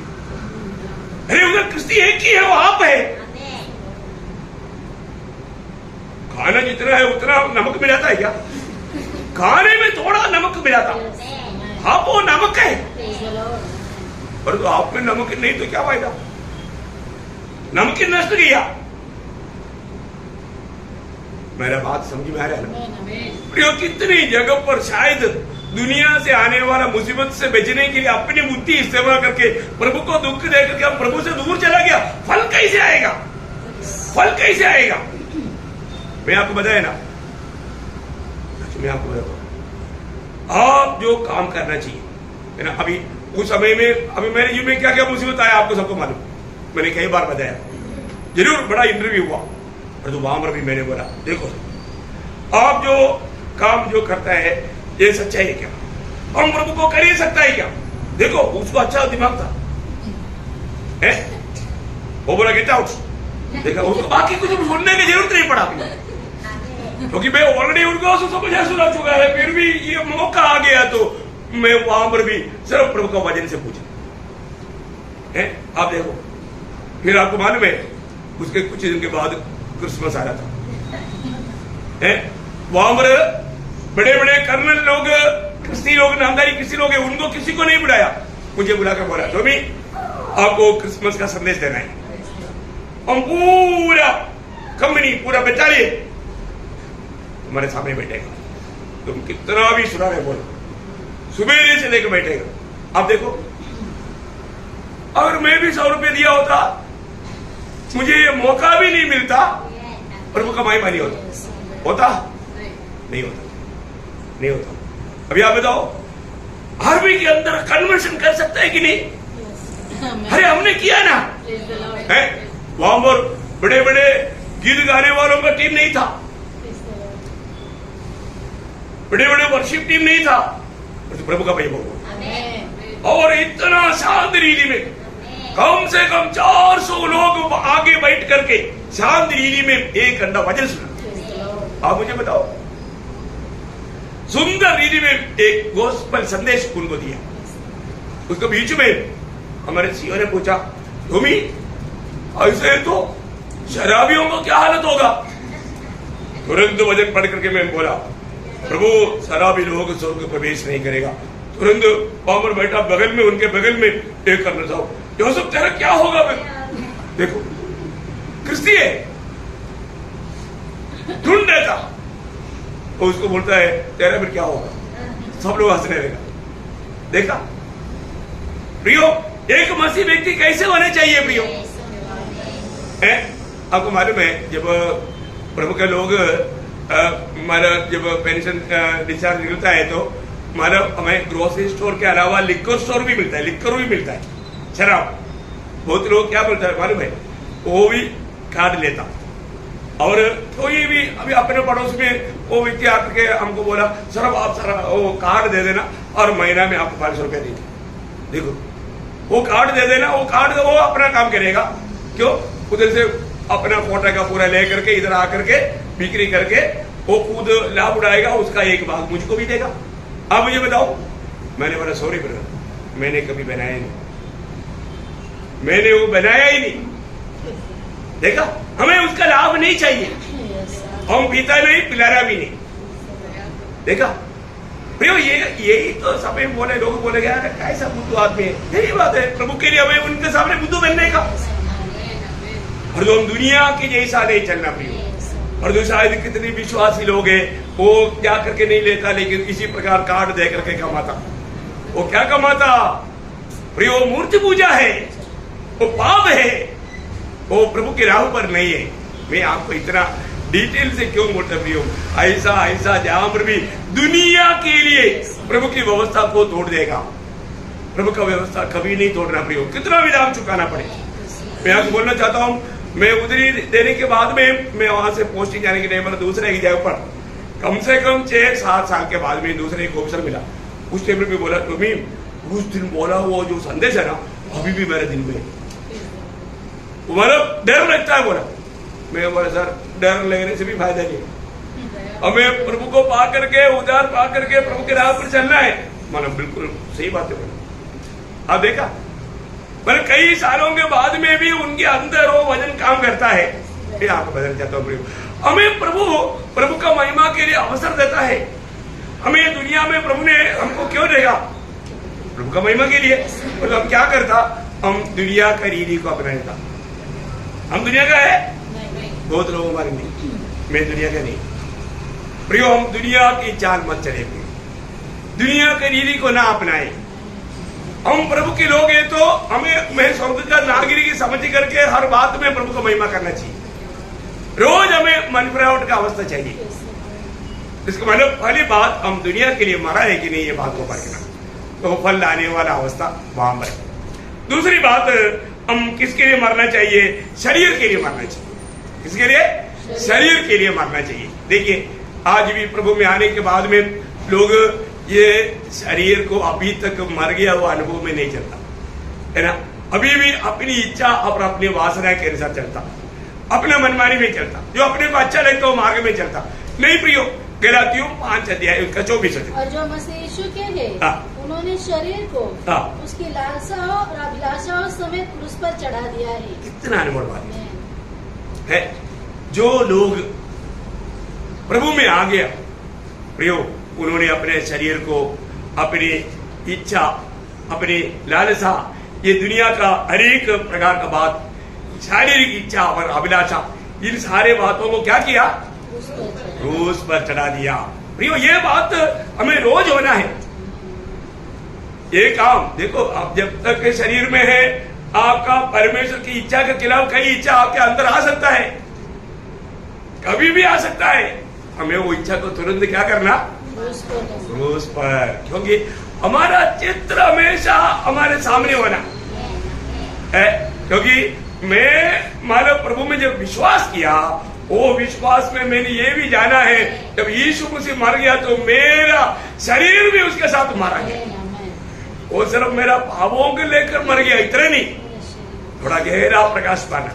अरे उधर क्रिस्ती एक ही है, वो आप है। खाना जितना है उतना नमक मिलाता है क्या? खाने में थोड़ा नमक मिलाता, आप वो नमक है, पर तो आप में नमक नहीं तो क्या फायदा? नमक नष्ट किया। मेरा बात समझ में आ रहा है ना प्रियो? कितनी जगह पर शायद दुनिया से आने वाला मुसीबत से बचने के लिए अपनी बुद्धि इस्तेमाल करके प्रभु को दुख दे करके अब प्रभु से दूर चला गया। फल कैसे आएगा? फल कैसे आएगा? मैं आपको बताया ना, मैं आपको बताता हूं, आप जो काम करना चाहिए है ना। अभी उस समय में अभी मेरे जीवन में क्या क्या मुसीबत आया आपको सबको मालूम, मैंने कई बार बताया। जरूर बड़ा इंटरव्यू हुआ, और तो वहां पर भी मैंने बोला देखो आप जो काम जो करता है ये सच्चाई है क्या? हम प्रभु को कर ही सकता है क्या? देखो उसको अच्छा दिमाग था, है? वो बोला गेट आउट। देखा उसको बाकी कुछ सुनने की जरूरत नहीं पड़ा, क्योंकि मैं ऑलरेडी उनको समझा सुना चुका है। फिर भी ये मौका आ गया तो मैं वहां पर भी सिर्फ प्रभु का वचन से पूछा है। आप देखो, फिर आपको मालूम है उसके कुछ दिन के बाद क्रिसमस आ रहा था, है? वहां पर बड़े बड़े कर्नल लोग, क्रिस्ती लोग, नामधारी क्रिस्ती लोग, उनको किसी को नहीं बुलाया, मुझे बुलाकर बोला तो भी आपको क्रिसमस का संदेश देना है। हम पूरा कंपनी, पूरा बटालियन तुम्हारे सामने बैठेगा, तुम कितना भी सुना रहे बोलो, सुबह से लेकर बैठेगा। आप देखो, अगर मैं भी 100 रुपये दिया होता, मुझे ये मौका भी नहीं मिलता, प्रभु का महिमा नहीं होता नहीं होता, नहीं होता। अभी आप बताओ, आर्मी के अंदर कन्वर्शन कर सकता है कि नहीं? अरे हमने किया ना, है? वहां पर बड़े बड़े गीत गाने वालों का टीम नहीं था, बड़े बड़े वर्शिप टीम नहीं था, तो प्रभु का महिमा हुआ। और इतना शांत रीति में कम से कम 400 लोग आगे बैठ करके शांत रीति में 1 घंटा वचन सुना। आप मुझे बताओ, सुंदर रीति में एक गोस्पेल संदेश उनको दिया। उसके बीच में हमारे सीओ ने पूछा, धूमी ऐसे तो शराबियों को क्या हालत होगा? तुरंत वचन पढ़ करके मैं बोला, प्रभु शराबी लोग स्वर्ग प्रवेश नहीं करेगा। तुरंत पामर बैठा बगल में, उनके बगल में एक करना चाहो, यूसुफ तेरा क्या होगा? मैं देखो क्रिस्ती है, ढूंढ देता, उसको बोलता है तेरा फिर क्या होगा? सब लोग हंसने लगा। देखा प्रियो, एक मसीह व्यक्ति कैसे होने चाहिए प्रियो? आपको मालूम है जब प्रभु के लोग हमारा जब पेंशन डिस्चार्ज निकलता है तो हमारा हमें ग्रोसरी स्टोर के अलावा लिक्कर स्टोर भी मिलता है, लिक्कर भी मिलता है, शराब। बहुत लोग क्या बोलता है मालूम है, वो भी कार्ड लेता। और कोई भी अभी अपने पड़ोस में वो व्यक्ति आकर के हमको बोला, सर आप सर वो कार्ड दे देना और महीना में आपको 500 रुपया देंगे। देखो वो कार्ड दे देना, वो कार्ड वो अपना काम करेगा, क्यों? उधर से अपना कोटा का पूरा ले करके इधर आकर के बिक्री करके वो खुद लाभ उड़ाएगा, उसका एक भाग मुझको भी देगा। अब मुझे बताओ, मैंने बोला सॉरी ब्रदर, मैंने कभी बनाया नहीं, मैंने वो बनाया ही नहीं। देखा, हमें उसका लाभ नहीं चाहिए, हम पीता नहीं, पिलाना भी नहीं। देखा प्रियो, यही तो समय बोले, लोग बोले यार कैसा बुद्धू आदमी है। यही बात है, प्रभु के लिए हमें उनके सामने बुद्धू बनने का। और जो हम दुनिया के जैसा नहीं चलना प्रियो। और जो शायद कितने विश्वासी लोग हैं, वो क्या करके नहीं लेता, लेकिन इसी प्रकार कार्ड दे करके कमाता। वो क्या कमाता प्रियो? मूर्ति पूजा है, वो पाप है, वो प्रभु के राह पर नहीं है। मैं आपको इतना डिटेल से क्यों बोलता प्रियो? ऐसा जहां पर भी दुनिया के लिए प्रभु की व्यवस्था को तोड़ देगा, प्रभु का व्यवस्था कभी नहीं तोड़ना प्रियो, कितना भी दाम चुकाना पड़े। मैं आपको बोलना चाहता हूं, मैं उधरी देने के बाद में मैं वहां से पोस्टिंग जाने के लिए मतलब दूसरे की जगह पर कम से कम 6-7 साल के बाद में दूसरे एक ऑफिसर मिला। उस टेबल पे बोला, तुम्हें उस दिन बोला वो जो संदेश है ना, अभी भी मेरे दिन में तुम्हारा डर लगता है। बोला, मैं बोला सर डर लगने से भी फायदा नहीं, हमें प्रभु को पा करके, उधार पा करके प्रभु के राह पर चलना है। मतलब बिल्कुल सही बात है। बोला आप देखा, पर कई सालों के बाद में भी उनके अंदर वो वजन काम करता है। ये आपको बदल जाता हूँ, हमें प्रभु का महिमा के लिए अवसर देता है। हमें दुनिया में प्रभु ने हमको क्यों देगा? प्रभु का महिमा के लिए। और हम क्या करता? हम दुनिया का रीति को अपना लेता। हम दुनिया का है, बहुत लोग हमारे नहीं, मैं दुनिया का नहीं प्रियो। हम दुनिया की चाल मत चले, दुनिया के रीति को ना अपनाए। हम प्रभु के लोग हैं तो हमें मैं स्वर्ग का नागरिक समझ करके हर बात में प्रभु का महिमा करना चाहिए। रोज हमें मन फिरावट का अवस्था चाहिए। इसका मतलब पहली बात, हम दुनिया के लिए मरा है कि नहीं, ये बात को परखना, तो फल लाने वाला अवस्था वहां पर। दूसरी बात, हम किसके लिए मरना चाहिए? शरीर के लिए मरना चाहिए। किसके लिए? शरीर के लिए मरना चाहिए। देखिए आज भी प्रभु में आने के बाद में लोग ये शरीर को अभी तक मर गया हुआ अनुभव में नहीं चलता है ना, अभी भी अपनी इच्छा और अपनी वासना के अनुसार चलता, अपना मनमानी में चलता, जो अपने को अच्छा लगता है वो मार्ग में चलता नहीं प्रियो। गलातियों 5 अध्याय उसका 24। और जो मसीह यीशु के हैं, उन्होंने शरीर को उसकी लालसाओं और अभिलाषाओं समेत क्रूस पर चढ़ा दिया है। कितना अनमोल बात है। जो लोग प्रभु में आ गया प्रियो, उन्होंने अपने शरीर को, अपनी इच्छा, अपनी लालसा, ये दुनिया का हर एक प्रकार का बात, शारीरिक इच्छा और अभिलाषा, इन सारे बातों को क्या किया? क्रूस पर चढ़ा दिया। प्रियो ये बात हमें रोज होना है। ये काम देखो, आप जब तक के शरीर में है, आपका परमेश्वर की इच्छा के खिलाफ कई इच्छा आपके अंदर आ सकता है, कभी भी आ सकता है। हमें वो इच्छा को तुरंत क्या करना? क्रूस पर। क्योंकि हमारा चित्र हमेशा हमारे सामने होना है। क्योंकि मैं मानो प्रभु में जब विश्वास किया, वो विश्वास में मैंने ये भी जाना है, जब यीशु मसीह मर गया तो मेरा शरीर भी उसके साथ मारा गया। वो सिर्फ मेरा पापों को लेकर मर गया, इतना नहीं, थोड़ा गहरा प्रकाश पाना,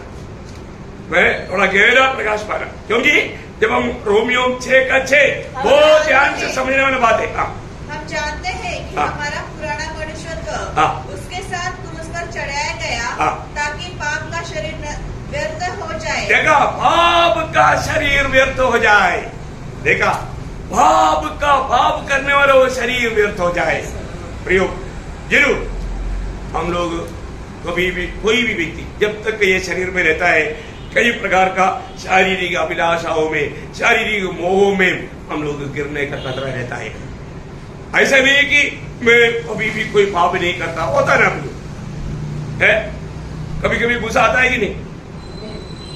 मैं थोड़ा गहरा प्रकाश पाना। क्योंकि जब हम रोमियो 6:6 बहुत ध्यान से समझने वाली बात है। हम जानते हैं कि हमारा पुराना मनुष्य परमेश्वर को हाँ। उसके साथ क्रूस पर चढ़ाया गया हाँ। ताकि पाप का शरीर व्यर्थ हो जाए। देखा, पाप का शरीर व्यर्थ हो जाए। देखा, पाप करने वाला वो शरीर व्यर्थ हो जाए। प्रयोग जरूर हम लोग कभी भी, कोई भी व्यक्ति जब तक ये शरीर में रहता है, कई प्रकार का शारीरिक अभिलाषाओं में, शारीरिक मोहों में हम लोग गिरने का खतरा रहता है। ऐसा नहीं है कि मैं कभी भी कोई पाप नहीं करता, होता ना है। कभी कभी गुस्सा आता है कि नहीं?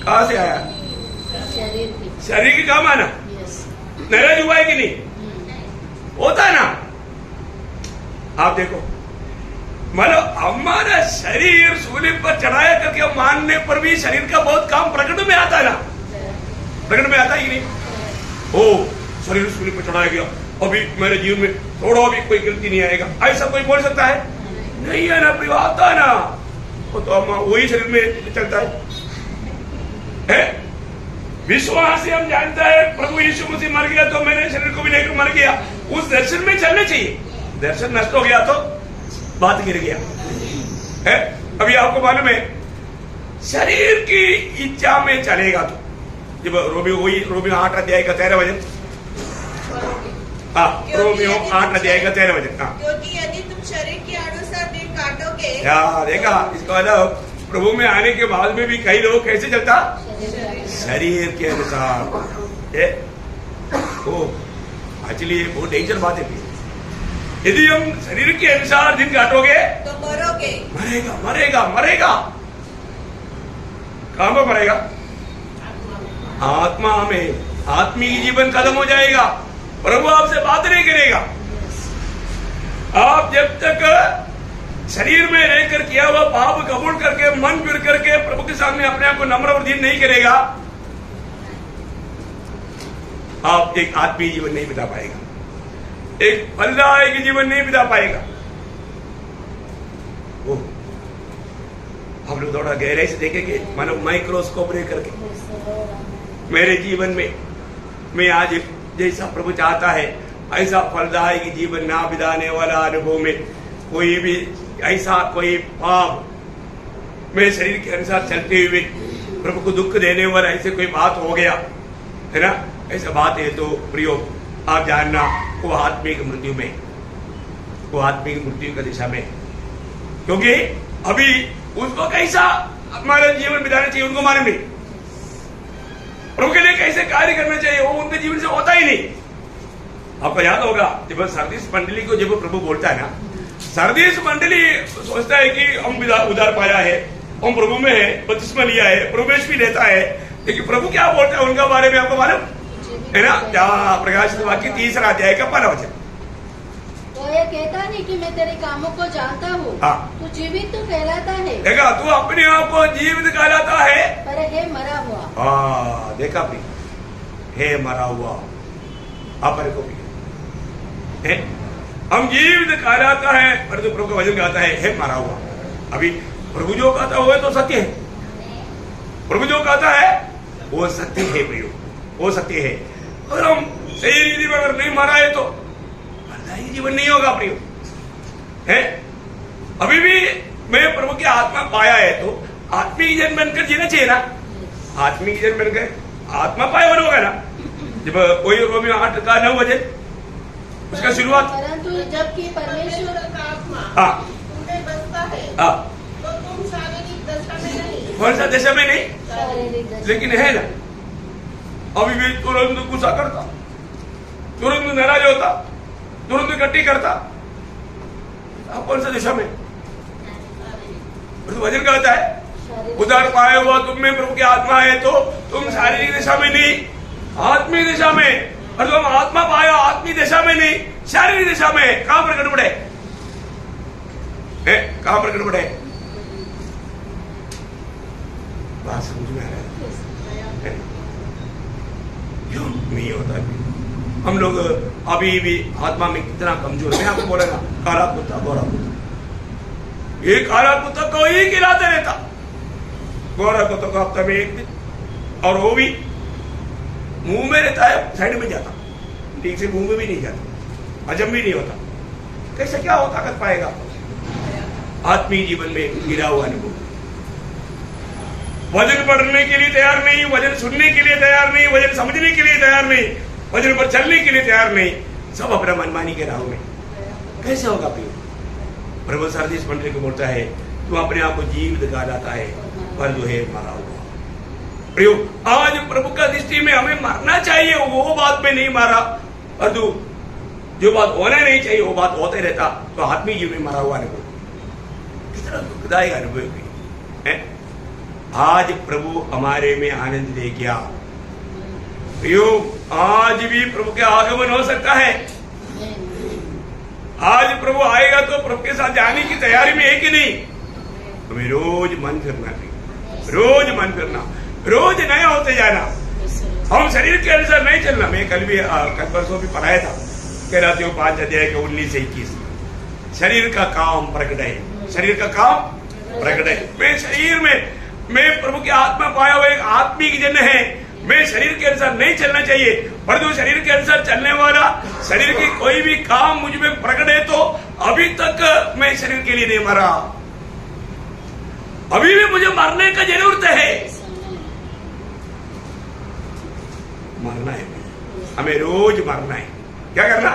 कहां से आया? शरीर की काम आना, नाराज हुआ है कि नहीं? होता है ना। आप देखो, मतलब हमारा शरीर सूली पर चढ़ाया करके मानने पर भी शरीर का बहुत काम प्रकट में आता है ना, प्रकट में आता है कि नहीं? ओ, शरीर सूली पर चढ़ाया गया, अभी मेरे जीवन में थोड़ा भी कोई गलती नहीं आएगा, ऐसा कोई बोल सकता है? नहीं है ना, प्रिय, आता है ना। वो तो वही शरीर में चलता है। विश्वास से हम जानता है प्रभु यीशु मसीह मर गया तो मेरे शरीर को भी लेकर मर गया, उस दर्शन में चलने चाहिए। दर्शन नष्ट हो गया तो बात गिर गया है। अभी आपको मालूम है, शरीर की इच्छा में चलेगा तो जब रोमियो 8 अध्याय का 13 वचन, रोमियो 8 अध्याय का 13 वचन। क्योंकि यदि तुम शरीर के अनुसार दिन काटोगे, देखा, इसका मतलब प्रभु में आने के बाद में भी कई लोग कैसे चलता? शरीर के अनुसार। एक्चुअली बहुत डेंजर बात है। यदि हम शरीर के अनुसार दिन काटोगे तो मरोगे। मरेगा। कहां पर मरेगा? आत्मा में, आत्मिक जीवन खत्म हो जाएगा। प्रभु आपसे बात नहीं करेगा। आप जब तक शरीर में रहकर किया हुआ पाप कबूल करके, मन फिर करके प्रभु के सामने अपने आप को नम्र और दीन नहीं करेगा, आप एक आत्मीय जीवन नहीं बिता पाएगा, एक फलदायक जीवन नहीं बिता पाएगा। हम लोग थोड़ा गहराई से देखेंगे, मानो माइक्रोस्कोप रे करके मेरे जीवन में मैं आज जैसा प्रभु चाहता है ऐसा फलदायक जीवन ना बिताने वाला अनुभव में कोई भी ऐसा कोई पाप मेरे शरीर के अनुसार चलते हुए प्रभु को दुख देने वाला ऐसे कोई बात हो गया है ना, ऐसा बात है तो प्रियो आप जानना वो आत्मिक मृत्यु में, वो आत्मिक मृत्यु की दिशा में। क्योंकि अभी उसको कैसा हमारा जीवन बिताना चाहिए उनको मालूम नहीं, प्रभु के लिए कैसे कार्य करना चाहिए वो उनके जीवन से होता ही नहीं। आपको याद होगा जब सरदीस मंडली को जब प्रभु बोलता है ना, सरदीस मंडली सोचता है कि हम उधार पाया है, हम प्रभु में है, बपतिस्मा लिया है, प्रवेश भी लेता है, लेकिन प्रभु क्या बोलता है उनका बारे में आपको मालूम है ना? क्या प्रकाशित वाक्य 3 अध्याय का 15 वचन। तो ये कहता नहीं कि मैं तेरे कामों को जानता हूँ, तू जीवित तो कहलाता है। देखा, तू अपने आप को जीवित कहलाता है पर है मरा हुआ। हाँ देखा भी, है मरा हुआ अपने को भी है। हम जीवित कहलाता है पर तो प्रभु का वचन कहता है मरा हुआ। अभी प्रभु जो कहता है वो तो सत्य है, प्रभु जो कहता है वो सत्य है प्रियो, वो सत्य है। अगर हम सही रीति में अगर नहीं मरा है तो फलदायी जीवन नहीं होगा प्रियो है। अभी भी मैं प्रभु की आत्मा पाया है तो आत्मिक जन बनकर जीना चाहिए ना, आत्मिक जन बनकर आत्मा पाया होगा ना। जब कोई रोमियो 8 का 9 वचन उसका शुरुआत, परंतु जबकि परमेश्वर का आत्मा तुम्हें बसता है तो तुम शारीरिक दशा में नहीं, कौन सा दशा में नहीं, शारीरिक दशा लेकिन है ना। अभी भी तुरंत गुस्सा करता, तुरंत नाराज होता, तुरंत इकट्ठी करता, आप कौन सा दिशा में? तो वचन कहता है उधार पाया हुआ तुम में प्रभु की आत्मा है तो तुम शारीरिक दिशा में नहीं, आत्मिक दिशा में। और तुम आत्मा पाया आत्मिक दिशा में नहीं, शारीरिक दिशा में। कहां प्रकट पड़े, कहां प्रकट पड़े? बात समझ में आ रहा है? क्यों नहीं होता? हम लोग अभी भी आत्मा में कितना कमजोर है। मैं आपको बोलेगा काला कुत्ता गोरा कुत्ता, ये काला कुत्ता को ही खिलाते रहता, गोरा कुत्ता को हफ्ता में 1 दिन, और वो भी मुंह में रहता है, साइड में जाता, ठीक से मुंह में भी नहीं जाता, हजम भी नहीं होता। कैसे क्या हो ताकत पाएगा? आत्मीय जीवन में गिरा हुआ अनुभव, वचन पढ़ने के लिए तैयार नहीं, वचन सुनने के लिए तैयार नहीं, वचन समझने के लिए तैयार नहीं, वचन पर चलने के लिए तैयार नहीं, सब अपना मनमानी के राह में। कैसे होगा प्रियो? प्रभु सरदीस मंडली को बोलता है तू अपने आप को जीवित दिखा जाता है पर जो है मारा हुआ। प्रियो, आज प्रभु का दृष्टि में हमें मारना चाहिए, वो बात में नहीं मारा, और तू जो बात होना नहीं चाहिए वो बात होते रहता, तो आत्मीय जीवन में मरा हुआ अनुभव कितना दुखदायक अनुभव है। आज प्रभु हमारे में आनंद ले गया। प्रियो, आज भी प्रभु के आगमन हो सकता है। आज प्रभु आएगा तो प्रभु के साथ जाने की तैयारी में है कि नहीं? हमें रोज मन फिरना, रोज मन फिरना, रोज नया होते जाना। हम शरीर के अनुसार नहीं चलना। मैं कल परसों भी पढ़ाया था, कह रहा था 5 अध्याय के 19 से 21, शरीर का काम प्रकट है, शरीर का काम प्रकट है। मैं शरीर में, मैं प्रभु की आत्मा पाया हुआ एक आत्मिक जन है। मैं शरीर के अनुसार नहीं चलना चाहिए, पर जो शरीर के अनुसार चलने वाला, शरीर की कोई भी काम मुझ में प्रकट है, तो अभी तक मैं शरीर के लिए नहीं मरा, अभी भी मुझे मरने का जरूरत है। मरना है, हमें रोज मरना है। क्या करना?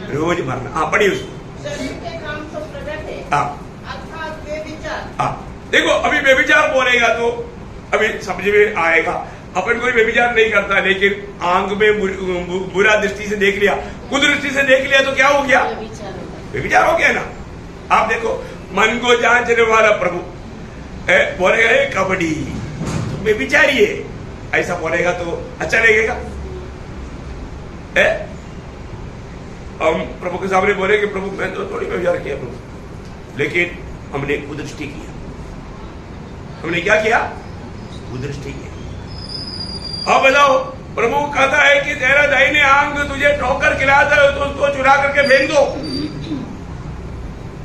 रोज मरना। हाँ, पढ़िए उसको। शरीर के काम तो प्रकट है, हाँ, अर्थात व्यभिचार। हाँ, देखो अभी व्यभिचार बोलेगा तो अभी समझ में आएगा। अपन कोई व्यभिचार नहीं करता, लेकिन आंख में बुरा दृष्टि से देख लिया, कुदृष्टि से देख लिया, तो क्या हो गया? व्यभिचार हो गया ना। आप देखो, मन को जांचने वाला प्रभु बोलेगा कबड्डी, व्यभिचारी है, ऐसा बोलेगा तो अच्छा लगेगा? हम प्रभु के सामने बोले कि प्रभु मैं तो थोड़ी व्यभिचार किया प्रभु, लेकिन हमने कुदृष्टि किया। हमने क्या किया? कुदृष्टि किया। अब बताओ, प्रभु कहता है कि तेरा दाहिने आंख तुझे ठोकर खिलाता है तो उसको चुरा करके फेंक दो।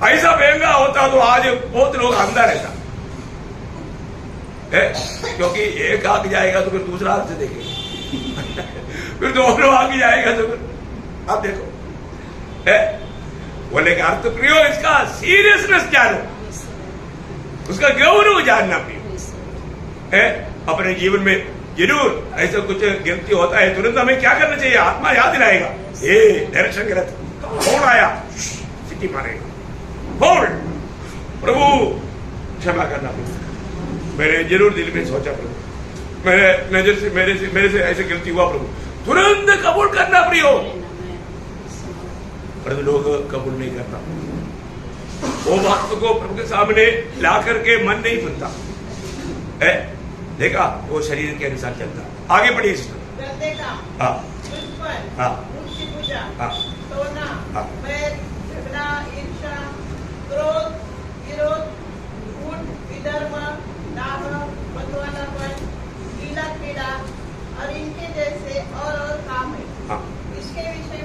ऐसा फेंका होता तो आज बहुत लोग अंधा रहता, क्योंकि एक आंख जाएगा तो फिर दूसरा हाथ से देखेगा, फिर दोनों आंख जाएगा तो फिर आप देखो। बोले का अर्थ प्रियो, इसका सीरियसनेस जानो, उसका गौरव जानना प्रियो। अपने जीवन में जरूर ऐसा कुछ गिनती होता है, तुरंत हमें क्या करना चाहिए? आत्मा याद दिलाएगा, ये डायरेक्शन गलत, कौन आया, सिटी मारेगा, कौन? प्रभु क्षमा करना प्रभु, मैंने जरूर दिल में सोचा प्रभु, मेरे नजर से मेरे से ऐसे गलती हुआ प्रभु, तुरंत कबूल करना प्रियो। पर लोग कबूल नहीं करता, वो बात को प्रभु के सामने ला करके मन नहीं सुनता है। देखा, वो शरीर के अनुसार चलता। आगे बढ़िए सिस्टर। हाँ, हाँ, हाँ, सोना, हाँ, बैर, झगड़ा, ईर्ष्या, क्रोध, विरोध, झूठ, विधर्म, दाह, बदवालापन, लीला पीड़ा और इनके जैसे और काम है। हाँ, इसके विषय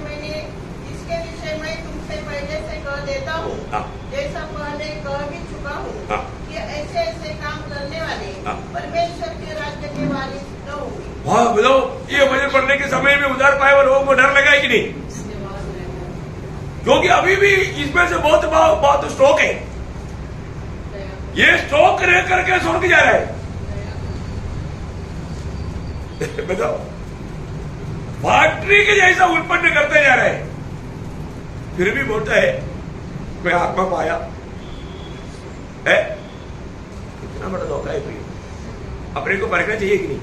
में तुमसे पहले से कह देता हूँ, हाँ, जैसा पहले कह भी चुका हूँ, हाँ, कि ऐसे ऐसे काम करने वाले हाँ, परमेश्वर के राज्य के वारिस न होंगे। हाँ, बताओ, ये वचन पढ़ने के समय में उधार पाए हुए लोगों को डर लगा है कि नहीं? क्योंकि अभी भी इसमें से बहुत स्ट्रोक है, ये स्ट्रोक रह करके स्वर्ग जा रहा है। बताओ, फैक्ट्री के जैसा उत्पन्न करते जा रहा है, फिर भी बोलता है मैं आत्मा पाया है। कितना बड़ा धोखा है प्रियो, अपने को परखना चाहिए कि नहीं?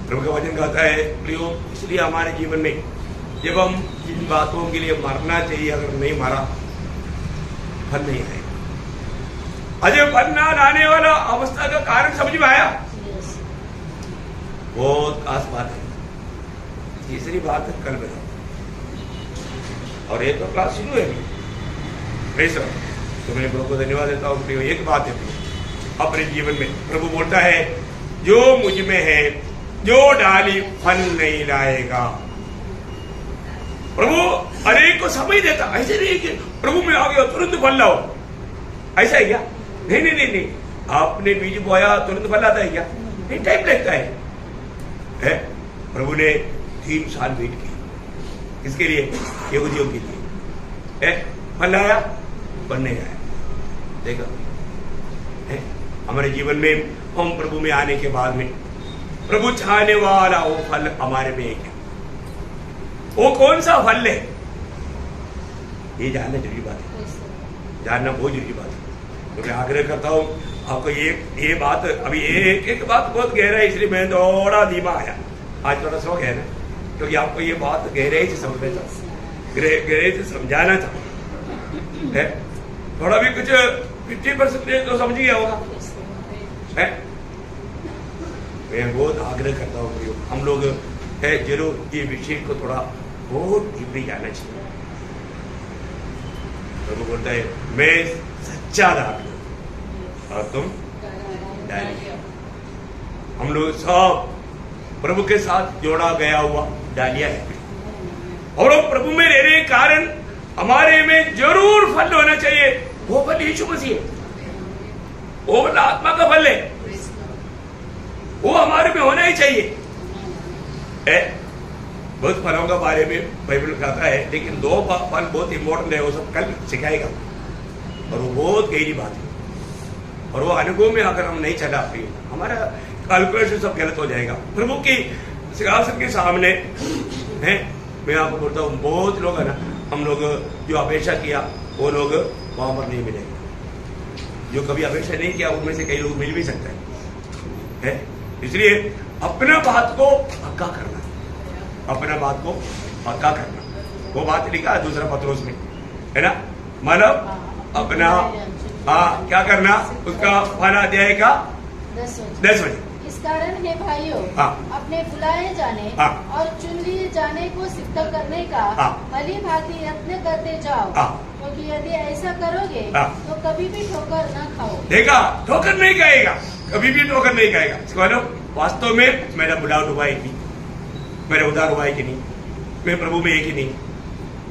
प्रभु का वचन कहता है प्रियो, इसलिए हमारे जीवन में जब हम जिन बातों के लिए मरना चाहिए, अगर नहीं मारा, फल नहीं आएगा। अजय फल ना लाने वाला अवस्था का कारण समझ में आया? बहुत खास बात है। तीसरी बात कल बताओ, और एक तो क्लास शुरू है नहीं सर, तो मैं प्रभु को धन्यवाद देता हूँ। प्रियो, एक बात है प्रियो, अपने जीवन में प्रभु बोलता है जो मुझ में है, जो डाली फल नहीं लाएगा। प्रभु अनेक को समय देता, ऐसे नहीं कि प्रभु में आ गया तुरंत फल लाओ, ऐसा है क्या? नहीं नहीं नहीं नहीं, आपने बीज बोया तुरंत फल आता है क्या? नहीं, टाइम लगता है। प्रभु ने 3 साल वेट की, किसके लिए? यहूदियों के लिए। फल आया? फल नहीं आया। देखा है? हमारे जीवन में हम प्रभु में आने के बाद में प्रभु चाहने वाला वो फल हमारे में एक है। वो कौन सा फल है ये जानना जरूरी बात है, जानना बहुत जरूरी बात है। तो मैं आग्रह करता हूँ आपको ये बात, अभी एक बात बहुत गहरा है, इसलिए मैं थोड़ा धीमा आया आज, थोड़ा सा गहरा, क्योंकि आपको ये बात गहराई से समझना था, गहराई से समझाना था है। थोड़ा भी कुछ 50% तो समझ गया होगा है। मैं बहुत आग्रह करता हूँ हम लोग है जरूर ये विषय को थोड़ा बहुत डीपली जाना चाहिए। प्रभु बोलता है मैं सच्चा दाख और तुम डालिए। हम लोग सब प्रभु के साथ जोड़ा गया हुआ डालिया है, और वो प्रभु में रहने के कारण हमारे में जरूर फल होना चाहिए। वो फल यीशु मसीह है, वो फल आत्मा का फल है, वो हमारे में होना ही चाहिए है। बहुत फलों के बारे में बाइबल कहता है, लेकिन 2 फल बहुत इंपॉर्टेंट है, वो सब कल सिखाएगा, और वो बहुत गहरी बात है। और वो अनुभव में अगर हम नहीं चला पाए हमारा कैलकुलेशन सब गलत हो जाएगा। प्रभु की सिंहासन के सामने है, मैं आपको बोलता हूँ बहुत लोग है ना, हम लोग जो अपेक्षा किया वो लोग वहां पर नहीं मिलेंगे। जो कभी अपेक्षा नहीं किया उनमें से कई लोग मिल भी सकते हैं। इसलिए अपना बात को पक्का करना, अपना बात को पक्का करना, वो बात लिखा है दूसरा पत्रोस में है ना, मतलब अपना क्या करना, उसका पहला अध्याय का 10 बजे। इस कारण है भाइयों, अपने बुलाए जाने और चुन लिए जाने को सिद्ध करने का भली भांति यत्न करते जाओ, क्योंकि यदि ऐसा करोगे तो कभी भी ठोकर न खाओ। देखा, ठोकर नहीं खाएगा, कभी भी ठोकर नहीं खाएगा। इसको बोलो वास्तव में मेरा बुलाव हुआ है कि मेरा उद्धार हुआ है कि नहीं, मैं प्रभु में है कि नहीं,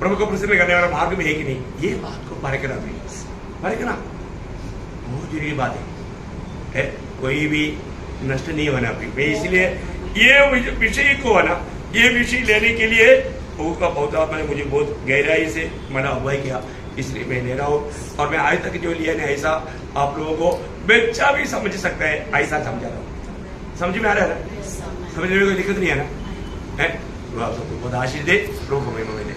प्रभु को प्रसन्न करने वाला मार्ग में है कि नहीं, ये बात को परखना बहुत जरूरी बात है। कोई भी नष्ट नहीं होना मैं इसलिए ये विषय को है ना, ये विषय लेने के लिए बहुत मैंने मुझे बहुत गहराई से मना हुआ किया, इसलिए मैं ले रहा हूँ। और मैं आज तक जो लिया नहीं ऐसा आप लोगों को बच्चा भी समझ सकता है, ऐसा समझा रहा हूँ। समझ में आ रहा है ना, समझने में कोई दिक्कत नहीं है ना है। तो आप सबको बहुत आशीष दे, प्रभु को महिमा दे।